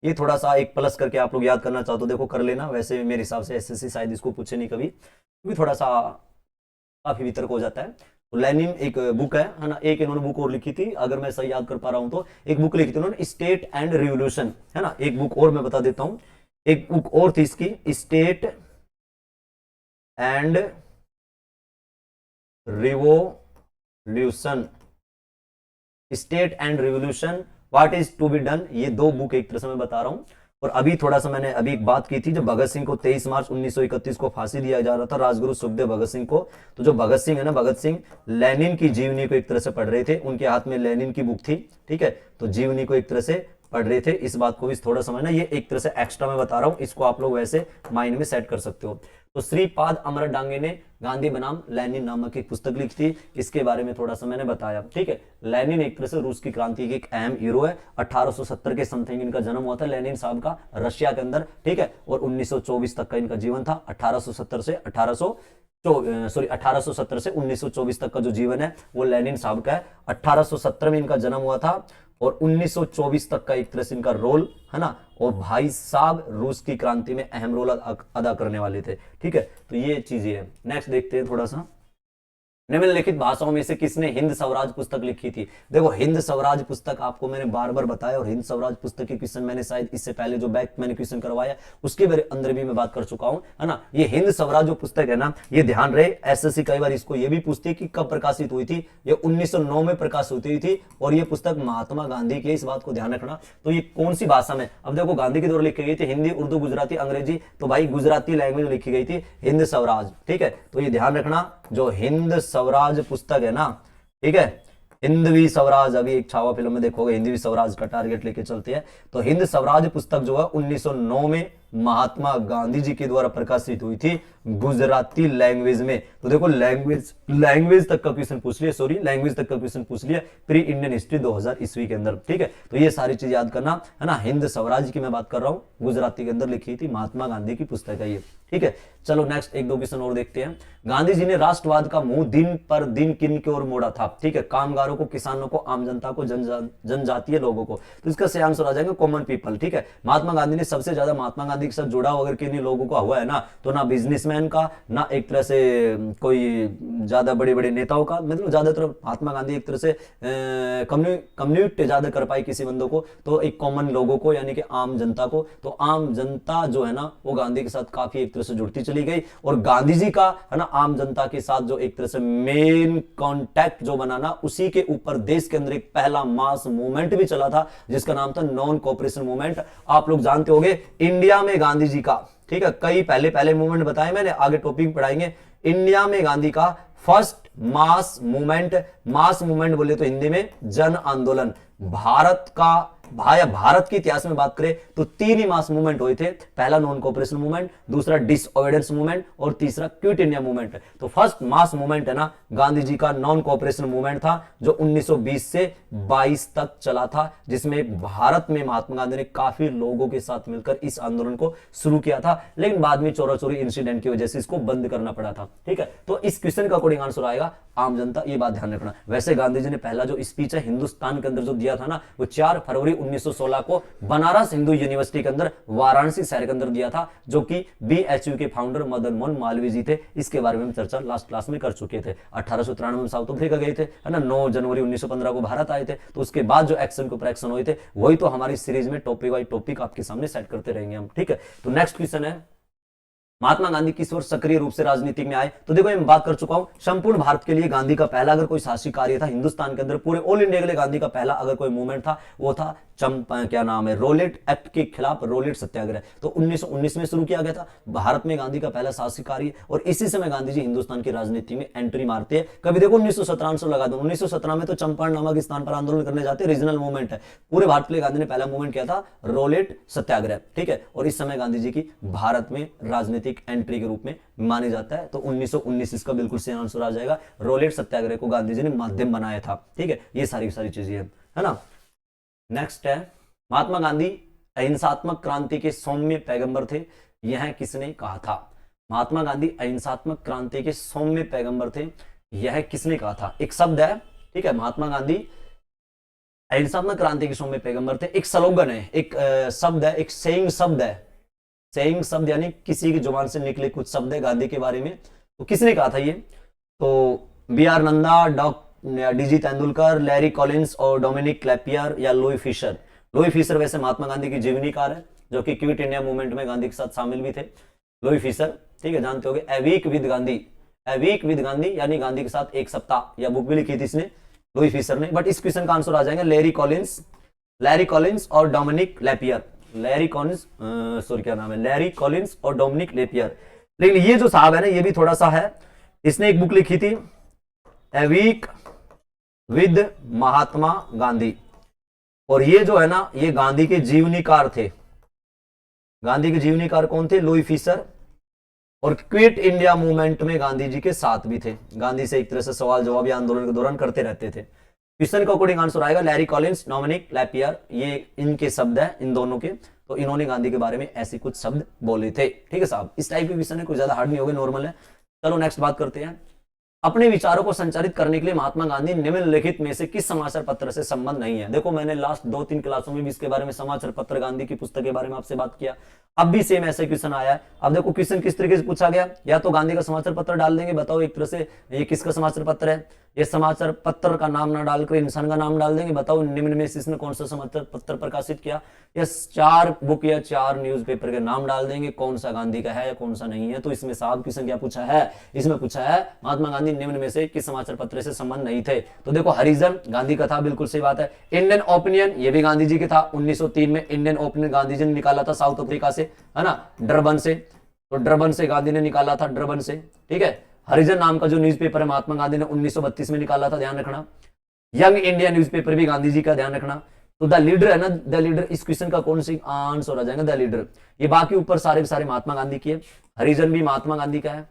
ये थोड़ा सा एक प्लस करके आप लोग याद करना चाहो तो देखो कर लेना। वैसे मेरे हिसाब से एसएससी शायद इसको पूछे नहीं कभी, क्योंकि थोड़ा सा काफी वितर्क हो जाता है। तो लेनिन एक बुक है ना। एक इन्होंने बुक और लिखी थी, अगर मैं सही याद कर पा रहा हूं तो, एक बुक लिखी थी उन्होंने, स्टेट एंड रिवोल्यूशन, है ना। एक बुक और मैं बता देता हूं, एक बुक और थी इसकी, state and revolution, state and revolution, what is to be done. ये दो बुक एक तरह से मैं बता रहा हूं। और अभी थोड़ा सा मैंने अभी एक बात की थी, जब भगत सिंह को 23 मार्च 1931 को फांसी दिया जा रहा था, राजगुरु सुखदेव भगत सिंह को, तो जो भगत सिंह है ना, भगत सिंह लेनिन की जीवनी को एक तरह से पढ़ रहे थे, उनके हाथ में लेनिन की बुक थी, ठीक है, तो जीवनी को एक तरह से पढ़ रहे थे। इस बात को भी थोड़ा समझना, ये एक तरह से एक्स्ट्रा मैं बता रहा हूं, इसको आप लोग वैसे माइंड में सेट कर सकते हो। तो श्रीपाद अमृत डांगे ने गांधी बनाम लेनिन नामक एक पुस्तक लिखी थी, इसके बारे में थोड़ा सा मैंने बताया, ठीक है। लेनिन एक तरह से रूस की क्रांति के एक अहम हीरो है। 1870 के समथिंग इनका जन्म हुआ था लेनिन साहब का, रशिया के अंदर, ठीक है, और 1924 तक का इनका जीवन था। 1870 से 1924 तक का जो जीवन है वो लेनिन साहब का है। 1870 में इनका जन्म हुआ था और 1924 तक का एक तरह से इनका रोल, है ना। और भाई साहब रूस की क्रांति में अहम रोल अदा करने वाले थे, ठीक है। तो ये चीजें है। नेक्स्ट देखते हैं थोड़ा सा, निम्नलिखित भाषाओं में से किसने हिंद स्वराज पुस्तक लिखी थी। देखो हिंद स्वराज पुस्तक आपको मैंने बार बार बताया, और हिंद स्वराज पुस्तक के क्वेश्चन मैंने शायद इससे पहले जो बैक मैंने क्वेश्चन करवाया उसके अंदर भी मैं बात कर चुका हूं, है ना। ये हिंद स्वराज जो पुस्तक है ना, ये ध्यान रहे, एसएससी कई बार इसको ये भी पूछती है कि कब प्रकाशित हुई थी। ये 1909 में प्रकाशित हुई थी, और ये पुस्तक महात्मा गांधी की, इस बात को ध्यान रखना। तो ये कौन सी भाषा में, अब देखो गांधी के द्वारा लिखी गई थी, हिंदी, उर्दू, गुजराती, अंग्रेजी, तो भाई गुजराती लैंग्वेज में लिखी गई थी हिंद स्वराज, ठीक है। तो ये ध्यान रखना, जो हिंद स्वराज पुस्तक है ना, ठीक है, हिंदवी स्वराज, अभी एक छावा फिल्म में देखोगे हिंदवी स्वराज का टारगेट लेके चलते हैं। तो हिंद स्वराज पुस्तक जो है 1909 में महात्मा गांधी जी के द्वारा प्रकाशित हुई थी। गुजराती लैंग्वेज में। तो देखो लैंग्वेज तक का क्वेश्चन पूछ लिया, सॉरी लैंग्वेज तक का क्वेश्चन पूछ लिया प्री इंडियन हिस्ट्री 2000 ईस्वी के अंदर। ठीक है, तो ये सारी चीज याद करना है ना। हिंद स्वराज की मैं बात कर रहा हूं, गुजराती के अंदर लिखी थी, महात्मा गांधी की पुस्तक है ये। ठीक है, चलो नेक्स्ट एक दो क्वेश्चन और देखते हैं। गांधी जी ने राष्ट्रवाद का मुंह दिन पर दिन किन की ओर मोड़ा था? ठीक है, कामगारों को, किसानों को, आम जनता को, जनजातीय लोगों को। तो इसका सही आंसर आ जाएगा कॉमन पीपल। ठीक है, महात्मा गांधी ने सबसे ज्यादा महात्मा गांधी के साथ जुड़ा अगर किन्हीं लोगों का हुआ है ना, तो ना बिजनेसमैन का, ना एक तरह से कोई ज्यादा बड़े बड़े नेताओं का, मतलब ज्यादातर महात्मा गांधी एक तरह से कम्युनिकेट ज्यादा कर पाए किसी बंदों को, तो एक कॉमन लोगों को यानी कि आम जनता को। तो आम जनता जो है ना वो गांधी के साथ काफी एक तरह से जुड़ती चली गई, और गांधी जी का है ना आम जनता के साथ जो एक तरह से मेन कांटेक्ट जो बनाना, उसी के ऊपर देश के अंदर एक पहला मास मूवमेंट भी चला था जिसका नाम था नॉन कोऑपरेशन मूवमेंट। आप लोग जानते होंगे इंडिया में गांधी जी का, ठीक है, कई पहले मूवमेंट बताए मैंने, आगे टॉपिक पढ़ाएंगे। इंडिया में गांधी का फर्स्ट मास मूवमेंट बोले तो हिंदी में जन आंदोलन। भारत के इतिहास में बात करें तो 3 ही मास मूवमेंट हुए थे। पहला नॉन कोऑपरेशन मूवमेंट, दूसरा डिसओबीडियंस मूवमेंट और तीसरा क्विट इंडिया मूवमेंट। तो फर्स्ट मास मूवमेंट है ना गांधी जी का नॉन कोऑपरेशन मूवमेंट था, जो 1920 से 22 तक चला था, जिसमें भारत में महात्मा गांधी ने काफी लोगों के साथ मिलकर इस आंदोलन को शुरू किया था, लेकिन बाद में चोरा चोरी इंसिडेंट की वजह से इसको बंद करना पड़ा था। ठीक है, तो इस क्वेश्चन का अकॉर्डिंग आंसर आएगा आम जनता, ये बात ध्यान रखना। वैसे गांधी जी ने पहला जो स्पीच है हिंदुस्तान के अंदर जो दिया था ना, वो 4 फरवरी 1916 को बनारस हिंदू यूनिवर्सिटी के अंदर वाराणसी शहर के अंदर दिया था, जो कि बीएचयू के फाउंडर मदन मोहन मालवीय जी थे। इसके बारे में हम चर्चा लास्ट क्लास में कर चुके थे। 1893 में साउथ अफ्रीका गए थे, है ना, 9 जनवरी 1915 को भारत आए थे। तो उसके बाद जो एक्शन के ऊपर एक्शन हुए थे, वही तो हमारी सीरीज में टॉपिक वाइज टॉपिक आपके सामने सेट करते रहेंगे हम। ठीक है, तो नेक्स्ट क्वेश्चन है, महात्मा गांधी किस वर्ष सक्रिय रूप से राजनीति में आए? तो देखो मैं बात कर चुका हूं, संपूर्ण भारत के लिए गांधी का पहला अगर कोई शासी कार्य था हिंदुस्तान के अंदर, पूरे ऑल इंडिया के लिए गांधी का पहला अगर कोई मूवमेंट था, वो था क्या नाम है, रोलेट एक्ट के खिलाफ रोलेट सत्याग्रह। तो 1919 में शुरू किया गया था भारत में गांधी का पहला शासी कार्य, और इसी समय गांधी जी हिंदुस्तान की राजनीति में एंट्री मारते हैं। कभी देखो 1917 से लगा दो, 1917 में तो चंपारण नामक स्थान पर आंदोलन करने जाते, रीजनल मूवमेंट है। पूरे भारत के लिए गांधी ने पहला मूवमेंट किया था रोलेट सत्याग्रह। ठीक है, और इस समय गांधी जी की भारत में राजनीतिक एंट्री के रूप में माने जाता है। तो 1919 इसका बिल्कुल सही आंसर आ जाएगा। रोलेट सत्याग्रह को गांधी जी ने माध्यम बनाया था। ठीक है, ये सारी चीजें है ना। नेक्स्ट है, महात्मा गांधी अहिंसात्मक क्रांति के सौम्य पैगंबर थे, यह किसने कहा था? महात्मा गांधी अहिंसात्मक क्रांति के सौम्य पैगंबर थे, यह किसने कहा था? एक शब्द है, ठीक है, महात्मा गांधी अहिंसात्मक क्रांति के सौम्य पैगंबर थे। एक स्लोगन है, एक शब्द है, एक सेइंग शब्द है। सेइंग शब्द यानी किसी की जुबान से निकले कुछ शब्द है गांधी के बारे में। तो किसने कहा था ये? तो B R. Nanda, D G. Tendulkar, Larry Collins और डोमिनिक क्लैपियर या लुई फिशर। लुई फिशर वैसे महात्मा गांधी की जीवनीकार है, जो कि क्विट इंडिया मूवमेंट में गांधी के साथ शामिल भी थे। लुई फिशर, ठीक है, जानते होंगे। ए वीक विद गांधी यानी गांधी के साथ एक सप्ताह, या बुक भी लिखी थी इसने, लुई फिशर ने। बट इस क्वेश्चन का आंसर आ जाएगा लैरी कॉलिंस और डोमिनिक लैपियर। लैरी कॉलिंस और डोमिनिक लेपियर। लेकिन ये जो साहब है ना, ये भी थोड़ा सा है, इसने एक बुक लिखी थी a week with Mahatma Gandhi, और ये जो है ना ये गांधी के जीवनीकार थे। गांधी के जीवनीकार कौन थे? Louis Fischer. और क्विट इंडिया मूवमेंट में गांधी जी के साथ भी थे, गांधी से एक तरह से सवाल जवाब या आंदोलन के दौरान करते रहते थे। क्वेश्चन का अकॉर्डिंग आंसर आएगा लैरी कॉलिंस, डोमिनिक लैपियर, ये इनके शब्द है, इन दोनों के। तो इन्होंने गांधी के बारे में ऐसे कुछ शब्द बोले थे। ठीक है साहब, इस टाइप के क्वेश्चन है, कोई ज्यादा हार्ड नहीं होगा, नॉर्मल है। चलो नेक्स्ट बात करते हैं। अपने विचारों को संचारित करने के लिए महात्मा गांधी निम्नलिखित में से किस समाचार पत्र से संबंध नहीं है? देखो मैंने लास्ट 2-3 क्लासों में भी इसके बारे में, समाचार पत्र गांधी की पुस्तक के बारे में आपसे बात किया। अब भी सेम ऐसे क्वेश्चन आया है। अब देखो क्वेश्चन किस तरीके से पूछा गया, या तो गांधी का समाचार पत्र डाल देंगे, बताओ एक तरह से ये किसका समाचार पत्र है। ये समाचार पत्र का नाम ना डालकर इंसान का नाम डाल देंगे, बताओ निम्न में से इसने कौन सा समाचार पत्र प्रकाशित किया। या 4 बुक या 4 न्यूज़पेपर के नाम डाल देंगे, कौन सा गांधी का है या कौन सा नहीं है। तो इसमें साहब क्वेश्चन क्या पूछा है? इसमें पूछा है महात्मा गांधी निम्न में से किस समाचार पत्र से संबंध नहीं थे। तो देखो हरिजन गांधी का था, बिल्कुल सही बात है। इंडियन ओपिनियन ये भी गांधी जी के था। 1903 में इंडियन ओपिनियन गांधी जी ने निकाला था साउथ अफ्रीका से, है ना, डरबन से। तो डरबन से गांधी ने निकाला था, डरबन से। ठीक है, हरिजन नाम का जो न्यूज़पेपर है महात्मा गांधी ने 1932 में निकाला था, ध्यान रखना। यंग इंडिया न्यूज़पेपर भी गांधी जी का, ध्यान रखना। तो द लीडर है ना, द लीडर, इस क्वेश्चन का कौन सी आंसर आ जाएगा, द लीडर। ये बाकी ऊपर सारे के सारे महात्मा गांधी की है। हरिजन भी महात्मा गांधी का है।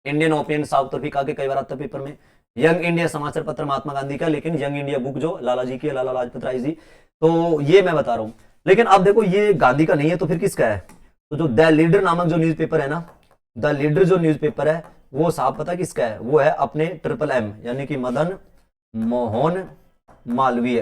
इंडियन ओपिनियन साउथ अफ्रीका के, कई बार आता है पेपर में। यंग इंडिया समाचार पत्र महात्मा गांधी का, लेकिन यंग इंडिया बुक जो लाला जी की है, लाला लाजपत राय जी, तो ये मैं बता रहा हूं। लेकिन अब देखो ये गांधी का नहीं है तो फिर किसका है? तो जो द लीडर नामक जो न्यूज़पेपर है ना, द लीडर जो न्यूज़पेपर है वो साहब पता किसका है? वो है अपने ट्रिपल एम यानी कि मदन मोहन मालवीय,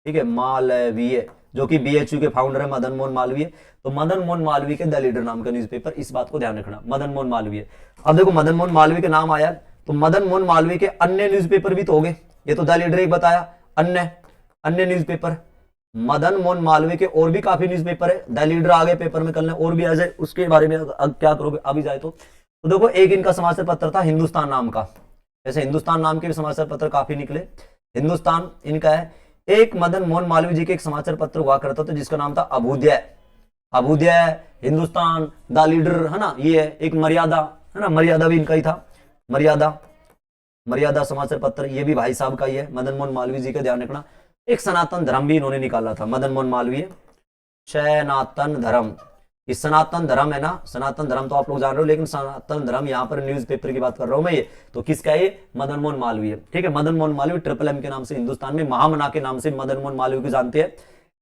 ठीक है, मालवीय, जो कि बीएचयू के फाउंडर है मदन मोहन मालवीय। तो मदन मोहन मालवीय के द लीडर नाम का न्यूज़पेपर, इस बात को ध्यान रखना, मदन मोहन मालवीय। अब देखो मदन मोहन मालवीय के नाम आया तो मदन मोहन मालवीय के अन्य न्यूज़पेपर भी तो हो गए। ये तो द लीडर एक बताया, अन्य न्यूज़पेपर मदन मोहन मालवीय के और भी काफी न्यूज़पेपर है। द लीडर आ गए पेपर में, कल और भी आ जाए, उसके बारे में अब क्या करोगे अभी जाए तो देखो एक इनका समाचार पत्र था हिंदुस्तान नाम का। जैसे हिंदुस्तान नाम के भी समाचार पत्र काफी निकले, हिंदुस्तान इनका है। एक मदन मोहन मालवीय जी के एक समाचार पत्र हुआ करता था जिसका नाम था अभ्युदय, हिंदुस्तान, द लीडर, है ना, ये है एक मर्यादा, है ना, मर्यादा भी इनका ही था, मर्यादा समाचार पत्र, ये भी भाई साहब का ही है, मदन मोहन मालवीय जी का ध्यान रखना। एक सनातन धर्म भी इन्होंने निकाला था मदन मोहन मालवीय, सनातन धर्म। इस सनातन धर्म है ना, सनातन धर्म तो आप लोग जान रहे हो, लेकिन सनातन धर्म यहाँ पर न्यूज़पेपर की बात कर रहा हूं मैं, ये तो किसका है? ये मदन मोहन मालवीय, ठीक है। मदन मोहन मालवीय ट्रिपल एम के नाम से हिंदुस्तान में, महामना के नाम से मदन मोहन मालवीय को जानते हैं।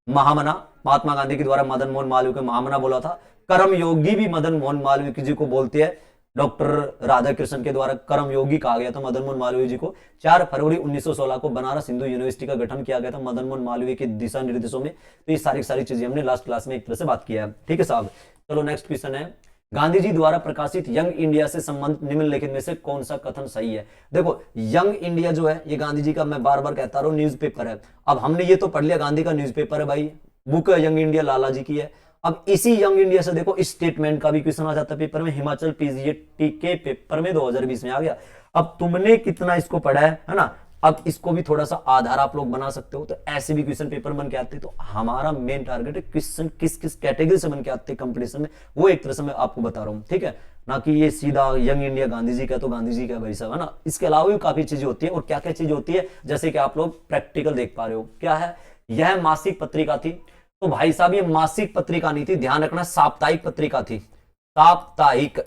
महामना महात्मा गांधी के द्वारा मदन मोहन मालवीय को महामना बोला था। कर्म योगी भी मदन मोहन मालवीय जी को बोलते हैं, डॉक्टर राधाकृष्णन के द्वारा कर्म योगी कहा गया था मदन मोहन मालवीय जी को। 4 फरवरी 1916 को बनारस हिंदू यूनिवर्सिटी का गठन किया गया था मदन मोहन मालवीय के दिशा निर्देशों में। तो ये सारी चीजें हमने लास्ट क्लास में एक तरह से बात किया है, ठीक है साहब। चलो नेक्स्ट क्वेश्चन है, गांधी जी द्वारा प्रकाशित यंग इंडिया से संबंधित निम्नलिखित में से कौन सा कथन सही है? देखो यंग इंडिया जो है ये गांधी जी का, मैं बार बार कहता रहा हूं, न्यूज़पेपर है। अब हमने ये तो पढ़ लिया गांधी का न्यूज़पेपर है भाई, बुक यंग इंडिया लाला जी की है। अब इसी यंग इंडिया से देखो इस स्टेटमेंट का भी क्वेश्चन आ जाता है पेपर में, हिमाचल पीजीटी के पेपर में 2020 में आ गया। अब तुमने कितना इसको पढ़ा है ना, अब इसको भी थोड़ा सा आधार आप लोग बना सकते हो। तो ऐसे भी क्वेश्चन पेपर बन के आते हैं। तो हमारा मेन टारगेट है क्वेश्चन किस किस कैटेगरी से बन के आते हैं कंपटीशन में, वो एक तरह से मैं आपको बता रहा हूं, ठीक है ना, कि ये सीधा यंग इंडिया गांधी जी का तो गांधी जी का भाई साहब, है ना। इसके अलावा भी काफी चीजें होती है, और क्या क्या चीज होती है जैसे कि आप लोग प्रैक्टिकल देख पा रहे हो। क्या है? यह मासिक पत्रिका थी। तो भाई साहब ये मासिक पत्रिका नहीं थी, ध्यान रखना, साप्ताहिक पत्रिका थी, साप्ताहिक,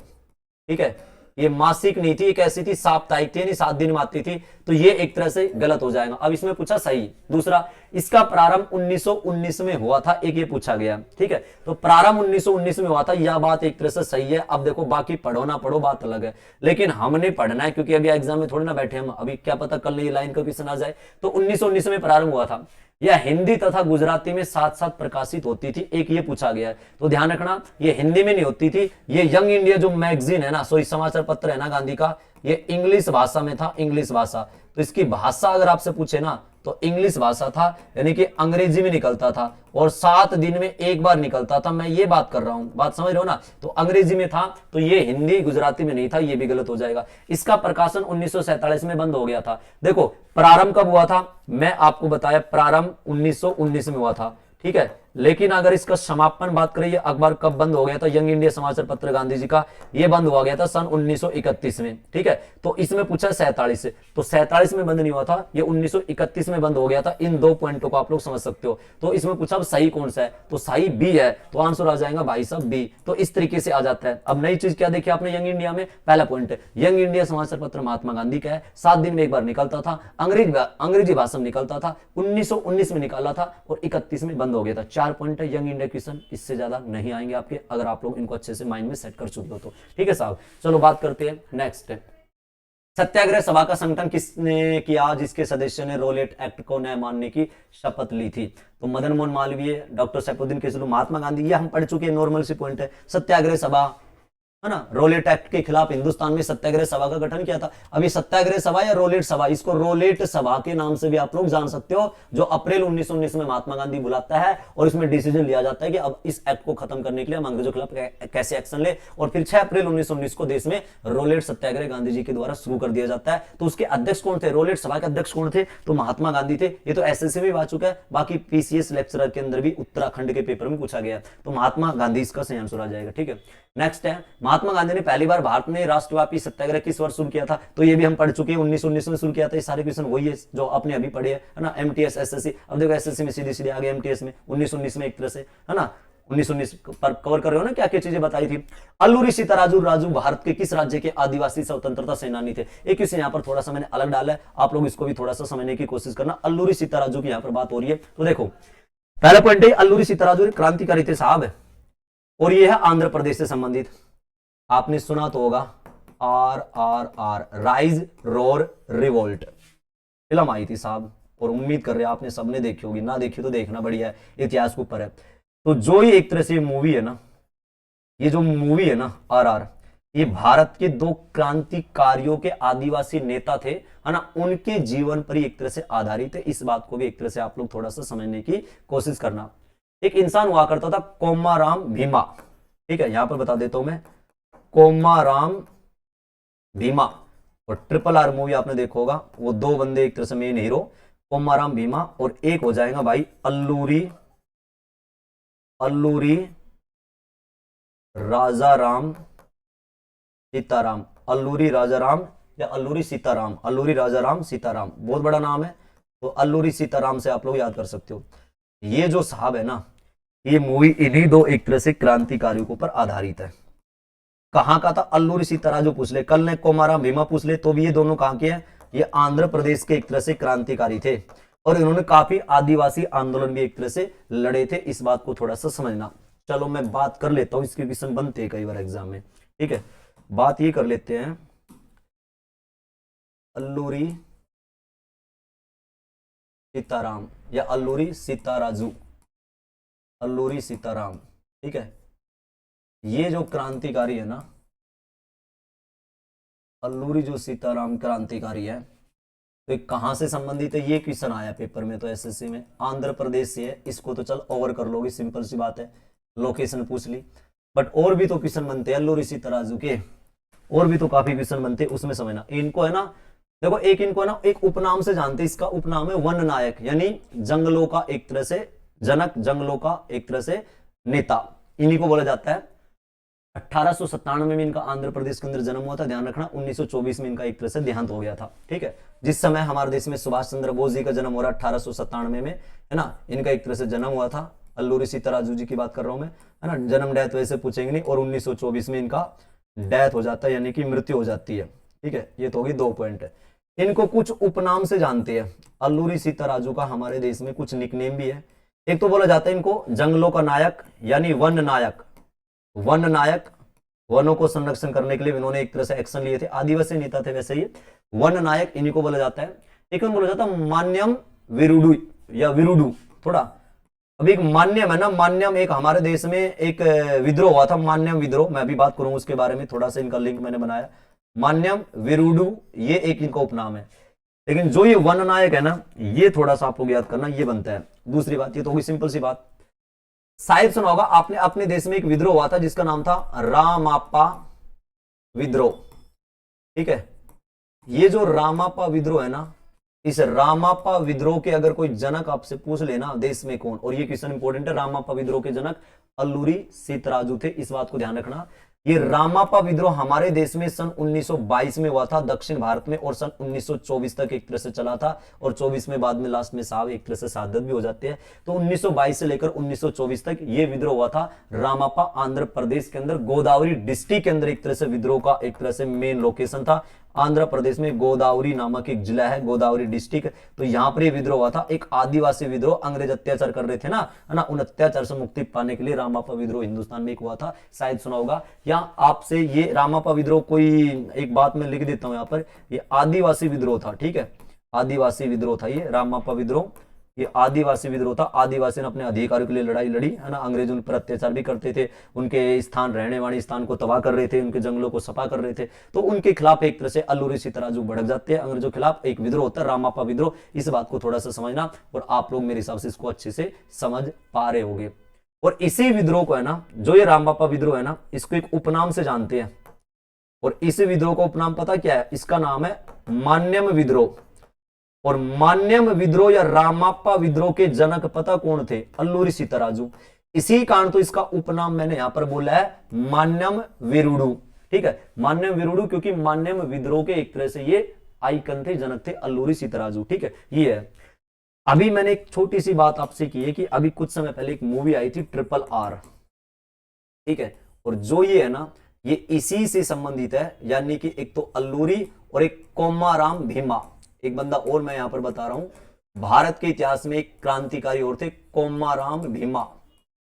ठीक है। ये मासिक नहीं थी, ये कैसी थी? साप्ताहिक थी, यानी 7 दिन में आती थी। तो ये एक तरह से गलत हो जाएगा। अब इसमें पूछा सही। दूसरा, इसका प्रारंभ 1919 में हुआ था, एक ये पूछा गया, ठीक है। तो प्रारंभ 1919 में हुआ था, यह बात एक तरह से सही है। अब देखो बाकी पढ़ो ना पढ़ो बात अलग है, लेकिन हमने पढ़ना है क्योंकि अभी एग्जाम में थोड़ी ना बैठे हम, अभी क्या पता कल ये लाइन का क्वेश्चन आ जाए। तो 1919 में प्रारंभ हुआ था। यह हिंदी तथा गुजराती में साथ साथ प्रकाशित होती थी, एक ये पूछा गया है। तो ध्यान रखना ये हिंदी में नहीं होती थी। ये यंग इंडिया जो मैगजीन है ना, सॉरी समाचार पत्र है ना गांधी का, ये इंग्लिश भाषा में था, इंग्लिश भाषा। तो इसकी भाषा अगर आपसे पूछे ना तो इंग्लिश भाषा था, यानी कि अंग्रेजी में निकलता था, और 7 दिन में एक बार निकलता था। मैं ये बात कर रहा हूं, बात समझ रहे हो ना। तो अंग्रेजी में था, तो ये हिंदी गुजराती में नहीं था, ये भी गलत हो जाएगा। इसका प्रकाशन 1947 में बंद हो गया था। देखो प्रारंभ कब हुआ था, मैं आपको बताया, प्रारंभ 1919 में हुआ था, ठीक है। लेकिन अगर इसका समापन बात करें, अखबार कब बंद हो गया था, यंग इंडिया समाचार पत्र गांधी जी का, ये बंद हुआ गया था सन 1931 में, ठीक है। तो इसमें पूछा 47 से, तो 47 में बंद नहीं हुआ था, ये 1931 में बंद हो गया था। इन 2 पॉइंटों को आप लोग समझ सकते हो। तो इसमें पूछा अब सही कौन सा है, तो सही बी है। तो आंसर आ जाएगा भाई साहब बी। तो इस तरीके से आ जाता है। अब नई चीज क्या देखी आपने यंग इंडिया में? पहला पॉइंट है यंग इंडिया समाचार पत्र महात्मा गांधी का है, 7 दिन में एक बार निकलता था, अंग्रेजी भाषा में निकलता था, 1919 में निकाला था, और 31 में बंद हो गया था। 4 पॉइंट है यंग इंडिया क्वेश्चन, इससे ज्यादा नहीं आएंगे आपके, अगर आप लोग इनको अच्छे से माइंड में सेट कर चुके हो तो, ठीक है साहब। चलो बात करते हैं नेक्स्ट। सत्याग्रह सभा का संगठन किसने किया जिसके सदस्य ने रोलेट एक्ट को न मानने की शपथ ली थी? तो मदन मोहन मालवीय, डॉक्टर सैफुद्दीन किसलू, महात्मा गांधी। ये हम पढ़ चुके हैं, नॉर्मल सी पॉइंट है। सत्याग्रह सभा, है ना, रोलेट एक्ट के खिलाफ हिंदुस्तान में सत्याग्रह सभा का गठन किया था। अभी सत्याग्रह सभा या रोलेट सभा, इसको रोलेट सभा के नाम से भी आप लोग जान सकते हो, जो अप्रैल 1919 में महात्मा गांधी बुलाता है, और इसमें डिसीजन लिया जाता है कि अब इस एक्ट को खत्म करने के लिए हम अंग्रेजों के खिलाफ कैसे एक्शन ले। और फिर 6 अप्रैल 1919 को देश में रोलेट सत्याग्रह गांधी जी के द्वारा शुरू कर दिया जाता है। तो उसके अध्यक्ष कौन थे? रोलेट सभा के अध्यक्ष कौन थे? तो महात्मा गांधी थे। ये तो एसएससी में भी आ चुका है, बाकी पीसीएस लेक्चरर के अंदर भी उत्तराखंड के पेपर में पूछा गया। तो महात्मा गांधी इसका सही आंसर आ जाएगा, ठीक है। नेक्स्ट है महात्मा गांधी ने पहली बार भारत में राष्ट्रव्यापी सत्याग्रह किस वर्ष शुरू किया था, तो ये भी हम पढ़ चुके हैं, 1919 में शुरू किया था। ये सारे क्वेश्चन वही है जो आपने अभी पढ़े है ना, एमटीएस एसएससी। अब देखो एसएससी में सीधे सीधे आ गए, एमटीएस में 1919 में एक तरह से, है ना, 1919 पर कवर कर रहे हो ना, क्या क्या चीजें बताई थी। अल्लूरी सीताराजू राजू भारत के किस राज्य के आदिवासी स्वतंत्रता सेनानी थे। एक क्वेश्चन यहाँ पर थोड़ा सा मैंने अलग डाला है, आप लोग इसको भी थोड़ा सा समझने की कोशिश करना। अल्लूरी सीताराजू की यहाँ पर बात हो रही है, तो देखो पहला पॉइंट है अल्लूरी सीताराजू क्रांतिकारी थे साहब, और ये है आंध्र प्रदेश से संबंधित। आपने सुना तो होगा RRR, rise roar revolt, film आई थी साहब, और उम्मीद कर रहे हैं आपने सबने देखी होगी, ना देखी तो देखना, बढ़िया है, इतिहास के ऊपर है। तो जो ही एक तरह से मूवी है ना, ये जो मूवी है ना RR, ये भारत के दो क्रांतिकारियों के आदिवासी नेता थे, है ना, उनके जीवन पर ही एक तरह से आधारित है। इस बात को भी एक तरह से आप लोग थोड़ा सा समझने की कोशिश करना। एक इंसान हुआ करता था कोमाराम भीमा, ठीक है, यहां पर बता देता हूं मैं, कोमाराम भीमा। और RRR मूवी आपने देखा होगा, वो दो बंदे एक तरह से मेन हीरो, कोमाराम भीमा, और एक हो जाएगा भाई अल्लूरी राजाराम सीताराम, अल्लूरी राजाराम या अल्लूरी सीताराम, अल्लूरी राजाराम सीताराम, बहुत बड़ा नाम है, तो अल्लूरी सीताराम से आप लोग याद कर सकते हो। ये जो साहब है ना, ये मूवी इन्हीं दो एक तरह से क्रांतिकारियों के ऊपर आधारित है। कहां का था, अल्लूरी सीताराजू पूछ ले, कल ने कोमाराम भीमा पूछ ले, तो भी ये दोनों कहां के हैं, ये आंध्र प्रदेश के एक तरह से क्रांतिकारी थे, और इन्होंने काफी आदिवासी आंदोलन भी एक तरह से लड़े थे। इस बात को थोड़ा सा समझना। चलो मैं बात कर लेता हूं, इसके क्वेश्चन बनते हैं कई बार एग्जाम में, ठीक है, बात ये कर लेते हैं अल्लूरी सीताराम या अल्लूरी सीताराजू, अल्लूरी सीताराम, ठीक है। ये जो क्रांतिकारी है ना, अल्लूरी जो सीताराम क्रांतिकारी है, तो कहां से संबंधित है, ये क्वेश्चन आया पेपर में, तो एसएससी में आंध्र प्रदेश से है। इसको तो चल ओवर कर लोगे, सिंपल सी बात है, लोकेशन पूछ ली, बट और भी तो क्वेश्चन बनते हैं अल्लूरी सीताराजू के, और भी तो काफी क्वेश्चन बनते हैं, उसमें समझना। इनको है ना, देखो एक इनको है ना, एक उपनाम से जानते हैं, इसका उपनाम है वन नायक, यानी जंगलों का एक तरह से जनक, जंगलों का एक तरह से नेता, इन्हीं को बोला जाता है। 1897 में इनका आंध्र प्रदेश के अंदर जन्म हुआ था, ध्यान रखना। 1924 में इनका एक तरह से देहांत हो गया था, ठीक है। जिस समय हमारे देश में सुभाष चंद्र बोस जी का जन्म हो रहा है 1897 में, है ना, इनका एक तरह से जन्म हुआ था। अल्लूरी सीताराजू जी की बात कर रहा हूं मैं, है ना, जन्म डेथ वैसे पूछेंगे नहीं, और 1924 में इनका डेथ हो जाता है, यानी कि मृत्यु हो जाती है, ठीक है। ये तो होगी 2 पॉइंट है। इनको कुछ उपनाम से जानते हैं अल्लूरी सीताराजू का, हमारे देश में कुछ निकनेम भी है। एक तो बोला जाता है इनको जंगलों का नायक, यानी वन नायक, वन नायक, वनों को संरक्षण करने के लिए इन्होंने एक तरह से एक्शन लिए थे, आदिवासी नेता थे वैसे ये, वन नायक इन्हीं को बोला जाता है। एक बोला जाता है मान्यम विरुडू या विरुडू, थोड़ा अभी एक मान्यम है ना, मान्यम एक हमारे देश में एक विद्रोह हुआ था, मान्यम विद्रोह, मैं अभी बात करूंगा उसके बारे में, थोड़ा सा इनका लिंक मैंने बनाया। मान्यम विरुडू ये एक इनका उपनाम है, लेकिन जो ये वन नायक है ना, ये थोड़ा सा आप लोग याद करना, ये बनता है। दूसरी बात, ये तो होगी सिंपल सी बात, शायद सुना होगा आपने, अपने देश में एक विद्रोह हुआ था जिसका नाम था रामापा विद्रोह, ठीक है। ये जो रामापा विद्रोह है ना, इस रामापा विद्रोह के अगर कोई जनक आपसे पूछ लेना देश में कौन, और ये क्वेश्चन इंपॉर्टेंट है, रामापा विद्रोह के जनक अल्लूरी सीताराजू थे, इस बात को ध्यान रखना। ये रामापा विद्रोह हमारे देश में सन 1922 में हुआ था दक्षिण भारत में, और सन 1924 तक एक तरह से चला था, और 24 में बाद में लास्ट में साहब एक तरह से शहादत भी हो जाते हैं। तो 1922 से लेकर 1924 तक ये विद्रोह हुआ था रामापा, आंध्र प्रदेश के अंदर गोदावरी डिस्ट्रिक्ट के अंदर एक तरह से विद्रोह का एक तरह से मेन लोकेशन था। आंध्र प्रदेश में गोदावरी नामक एक जिला है, गोदावरी डिस्ट्रिक्ट, तो यहां पर यह विद्रोह हुआ था, एक आदिवासी विद्रोह, अंग्रेज अत्याचार कर रहे थे ना, है ना, उन अत्याचार से मुक्ति पाने के लिए रामापा विद्रोह हिंदुस्तान में एक हुआ था, शायद सुना होगा। यहाँ आपसे ये रामापा विद्रोह कोई एक बात में लिख देता हूं, यहाँ पर ये आदिवासी विद्रोह था, ठीक है, आदिवासी विद्रोह था ये रामापा विद्रोह, ये आदिवासी विद्रोह था। आदिवासी ने अपने अधिकारों के लिए लड़ाई लड़ी, है ना, अंग्रेज उन पर अत्याचार भी करते थे, उनके स्थान, रहने वाले स्थान को तबाह कर रहे थे, उनके जंगलों को सफा कर रहे थे, तो उनके खिलाफ एक तरह से अल्लूरी सीताराजू भड़क जाते हैं, अंग्रेजों के खिलाफ एक विद्रोह होता है रामापा विद्रोह। इस बात को थोड़ा सा समझना, और आप लोग मेरे हिसाब से इसको अच्छे से समझ पा रहे होंगे। और इसी विद्रोह को है ना, जो ये रामापा विद्रोह है ना, इसको एक उपनाम से जानते हैं, और इस विद्रोह का उपनाम पता क्या है, इसका नाम है मान्यम विद्रोह। और मान्यम विद्रोह या रामापा विद्रोह के जनक पता कौन थे, अल्लूरी सीताराजू। इसी कारण तो इसका उपनाम मैंने यहां पर बोला है मान्यम वीरुडु। ठीक है, मान्यम वीरुडु, क्योंकि मान्यम विद्रोह के एक तरह से ये आइकन थे, जनक थे अल्लूरी सीताराजू। ठीक है, ये है। अभी मैंने एक छोटी सी बात आपसे की है कि अभी कुछ समय पहले एक मूवी आई थी RRR। ठीक है, और जो ये है ना, ये इसी से संबंधित है, यानी कि एक तो अल्लूरी और एक कोमाराम भीमा। एक बंदा और मैं यहां पर बता रहा हूं, भारत के इतिहास में एक क्रांतिकारी और थे कोमाराम भीमा।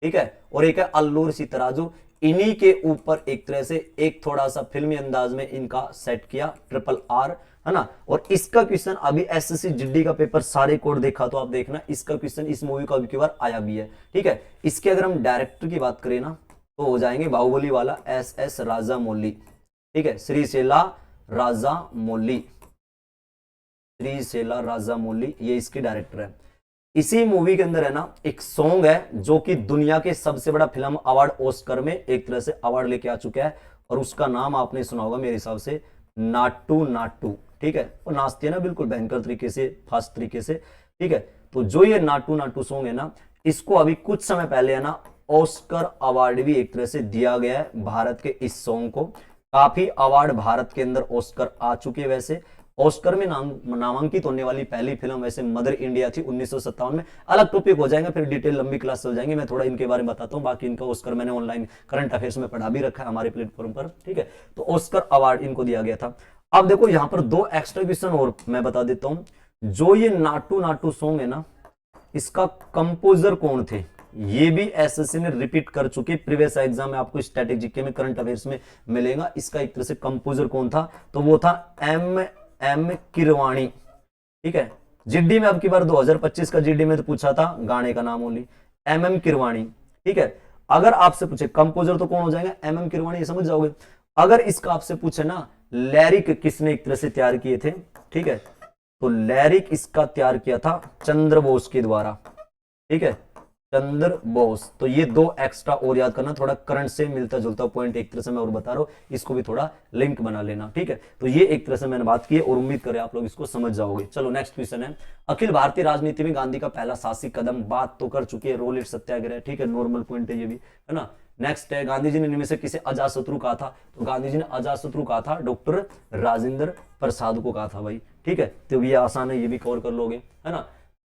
ठीक है, और एक है अल्लूरी सीताराजू। इन्हीं के ऊपर एक तरह से एक थोड़ा सा फिल्मी अंदाज में इनका सेट किया RRR, है ना। और इसका क्वेश्चन अभी एसएससी जीडी का पेपर सारे कोड देखा तो आप देखना, इसका क्वेश्चन इस मूवी का अभी बार आया भी है। ठीक है, इसके अगर हम डायरेक्टर की बात करें ना, तो हो जाएंगे बाहुबली वाला SS राजामौली। ठीक है, श्रीशैला राजामौली, श्रीशैला राजामौली, ये इसके डायरेक्टर है। इसी मूवी के अंदर है ना एक सॉन्ग है जो कि दुनिया के सबसे बड़ा फिल्म अवार्ड ऑस्कर में एक तरह से अवार्ड लेके आ चुका है, और उसका नाम आपने सुना होगा मेरे हिसाब से, नाटू नाटू। ठीक है, वो नाचती है ना बिल्कुल भयंकर तरीके से, फास्ट तरीके से। ठीक है, तो जो ये नाटू नाटू सॉन्ग है ना, इसको अभी कुछ समय पहले है ना ऑस्कर अवार्ड भी एक तरह से दिया गया है भारत के इस सॉन्ग को। काफी अवार्ड भारत के अंदर ऑस्कर आ चुके हैं। वैसे ऑस्कर में नामांकित होने वाली पहली फिल्म वैसे मदर इंडिया थी 1957 में। अलग टॉपिक हो जाएगा, फिर डिटेल लंबी क्लास चल जाएंगे, मैं थोड़ा इनके बारे में बताता हूं। बाकी इनका ऑस्कर मैंने ऑनलाइन करंट अफेयर्स में पढ़ा भी रखा है हमारे प्लेटफॉर्म पर। ठीक है, तो ऑस्कर अवार्ड इनको दिया गया था। अब देखो यहां पर दो एक्स्ट्रा क्वेश्चन और मैं बता देता हूं। जो ये नाटू नाटू सॉन्ग है ना, इसका कंपोजर कौन थे, ये भी एसएससी ने रिपीट कर चुके। प्रीवियस एग्जाम में आपको स्टैटिक जीके में, करंट अफेयर्स में मिलेगा। इसका एक तरह से कंपोजर कौन था, तो वो था एम किरवाणी। ठीक है, जीडी में अब की बार 2025 का जीडी में तो पूछा था गाने का नाम ओनली, एम किरवाणी। ठीक है, अगर आपसे पूछे कंपोजर तो कौन हो जाएगा, एम किरवाणी, ये समझ जाओगे। अगर इसका आपसे पूछे ना लैरिक किसने एक तरह से तैयार किए थे, ठीक है, तो लैरिक इसका तैयार किया था चंद्र बोस के द्वारा। ठीक है, चंद्र बोस। तो ये दो एक्स्ट्रा और याद करना, थोड़ा करंट से मिलता जुलता पॉइंट एक तरह से मैं और बता रहा हूं, इसको भी थोड़ा लिंक बना लेना। ठीक है, तो ये एक तरह से मैंने बात की है और उम्मीद करें आप लोग इसको समझ जाओगे। चलो नेक्स्ट क्वेश्चन है, अखिल भारतीय राजनीति में गांधी का पहला साहसिक कदम, बात तो कर चुकी है रोलेट सत्याग्रह। ठीक है, नॉर्मल पॉइंट है ये भी, है ना। नेक्स्ट है, गांधी जी ने इनमें से किसे अजातशत्रु कहा था, तो गांधी जी ने अजातशत्रु कहा था डॉक्टर राजेंद्र प्रसाद को कहा था भाई। ठीक है, तो ये आसान है, ये भी कवर कर लोगे, है ना।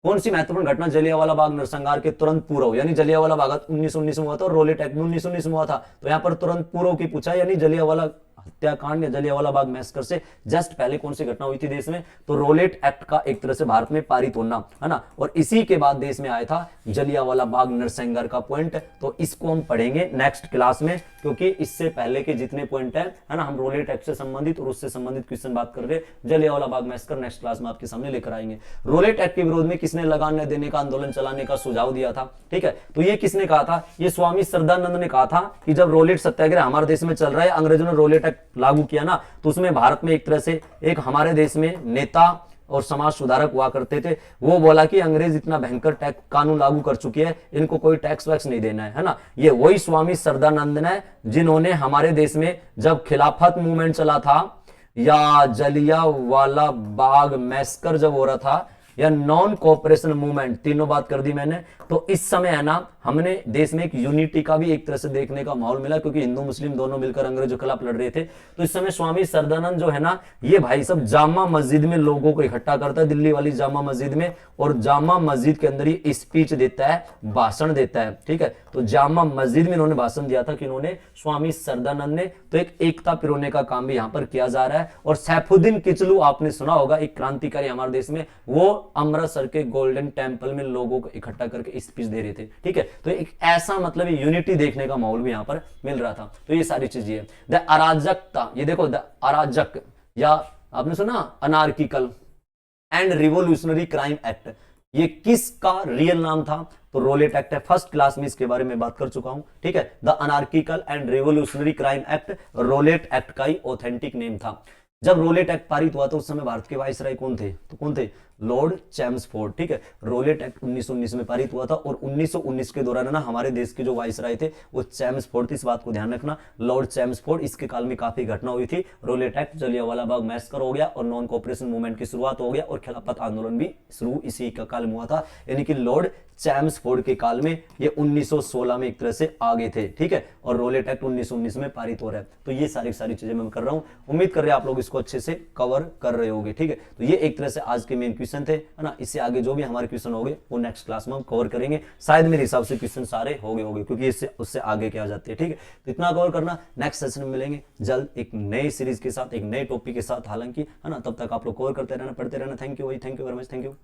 कौन सी महत्वपूर्ण घटना जलियांवाला बाग नरसंहार के तुरंत पूर्व, यानी जलियांवाला बाग 1919 में हुआ था और रोलेट एक्ट 1919 में हुआ था, तो यहाँ पर तुरंत पूर्व की पूछा, यानी जलियांवाला हत्याकांड या जलियांवाला बाग मैसकर से जस्ट पहले कौन सी घटना हुई थी देश में, तो रोलेट एक्ट का एक तरह से भारत में पारित होना, है ना। और इसी के बाद देश में आया था जलियांवाला बाग नरसंहार का पॉइंट। तो इसको हम पढ़ेंगे नेक्स्ट क्लास में, क्योंकि इससे पहले के जितने पॉइंट है ना, हम रोलेट एक्ट से संबंधित और उससे संबंधित क्वेश्चन बात कर रहे हैं। जलियांवाला बाग मैसकर नेक्स्ट क्लास में आपके सामने लेकर आएंगे। रोलेट एक्ट के विरोध में किसने लगान न देने का आंदोलन चलाने का सुझाव दिया था, ठीक है, तो ये किसने कहा था, ये स्वामी श्रद्धानंद ने कहा था कि जब रोलेट सत्याग्रह हमारे देश में चल रहा है, अंग्रेजों ने रोलेट एक्ट लागू किया ना, तो उसमें भारत में एक तरह से एक हमारे देश में नेता और समाज सुधारक हुआ करते थे, वो बोला कि अंग्रेज इतना भयंकर टैक्स कानून लागू कर चुके हैं, इनको कोई टैक्स वैक्स नहीं देना है ना। ये वही स्वामी श्रद्धानंद ने जिन्होंने हमारे देश में जब खिलाफत मूवमेंट चला था, या जलियांवाला बाग मैसकर जब हो रहा था, या नॉन कोऑपरेशन मूवमेंट, तीनों बात कर दी मैंने, तो इस समय है ना हमने देश में एक यूनिटी का भी एक तरह से देखने का माहौल मिला, क्योंकि हिंदू मुस्लिम दोनों मिलकर अंग्रेजों के खिलाफ लड़ रहे थे। तो इस समय स्वामी श्रद्धानंद जो है ना, ये भाई सब जामा मस्जिद में लोगों को इकट्ठा करता है, दिल्ली वाली जामा मस्जिद में, और जामा मस्जिद के अंदर ही स्पीच देता है, भाषण देता है। ठीक है, तो जामा मस्जिद में इन्होंने भाषण दिया था कि इन्होंने स्वामी श्रद्धानंद ने, तो एक एकता पिरोने का काम भी यहां पर किया जा रहा है। और सैफुद्दीन किचलू आपने सुना होगा, एक क्रांतिकारी हमारे देश में, वो अमृतसर के गोल्डन टेंपल में लोगों को इकट्ठा करके स्पीच दे रहे थे। ठीक है, तो एक ऐसा मतलब यूनिटी देखने का माहौल भी यहां पर मिल रहा था। तो ये सारी चीजें है। द अराजकता, ये देखो द अराजक, या आपने सुना anarchical and revolutionary crime act, ये किसका रियल नाम था, तो रोलेट एक्ट है। फर्स्ट क्लास में इसके बारे में बात कर चुका हूं। ठीक है, the anarchical and revolutionary crime act Rowlatt act का ही ऑथेंटिक नेम था। जब रोलेट एक्ट पारित हुआ तो उस समय भारत के वाइसराय कौन थे? तो कौन थे? Lord Chelmsford. ठीक है, रोलेट एक्ट 1919 में पारित हुआ था और 1919 के दौरान ना हमारे देश के जो वाइसराय थे वो चैम्सफोर्ड थे। इस बात को ध्यान रखना, लॉर्ड चैम्सफोर्ड। इसके काल में काफी घटना हुई थी। Roulette act, Jallianwala Bagh massacre हो गया और नॉन कोऑपरेशन मूवमेंट की शुरुआत हो गया और खिलाफत आंदोलन भी शुरू इसी का काल में हुआ था, यानी कि लॉर्ड चैम्सफोर्ड के काल में। ये 1916 में एक तरह से आगे थे। ठीक है, और रोलेट एक्ट 1919 में पारित हो रहा है। तो ये सारी चीजें मैं कर रहा हूं, उम्मीद कर रहे हैं आप लोग इसको अच्छे से कवर कर रहे होंगे। ठीक है, तो ये एक तरह से आज के मेन क्वेश्चन थे, है ना। इससे आगे जो भी हमारे क्वेश्चन होंगे वो नेक्स्ट क्लास में हम कवर करेंगे। शायद मेरे हिसाब से क्वेश्चन सारे होंगे क्योंकि इससे उससे आगे क्या जाते हैं। ठीक है, तो इतना कवर करना। नेक्स्ट सेशन में मिलेंगे जल्द एक नई सीरीज के साथ, एक नए टॉपिक के साथ, हालांकि, है ना। तब तक आप लोग कवर करते रहना, पढ़ते रहना। थैंक यू भाई, thank you very much, thank you.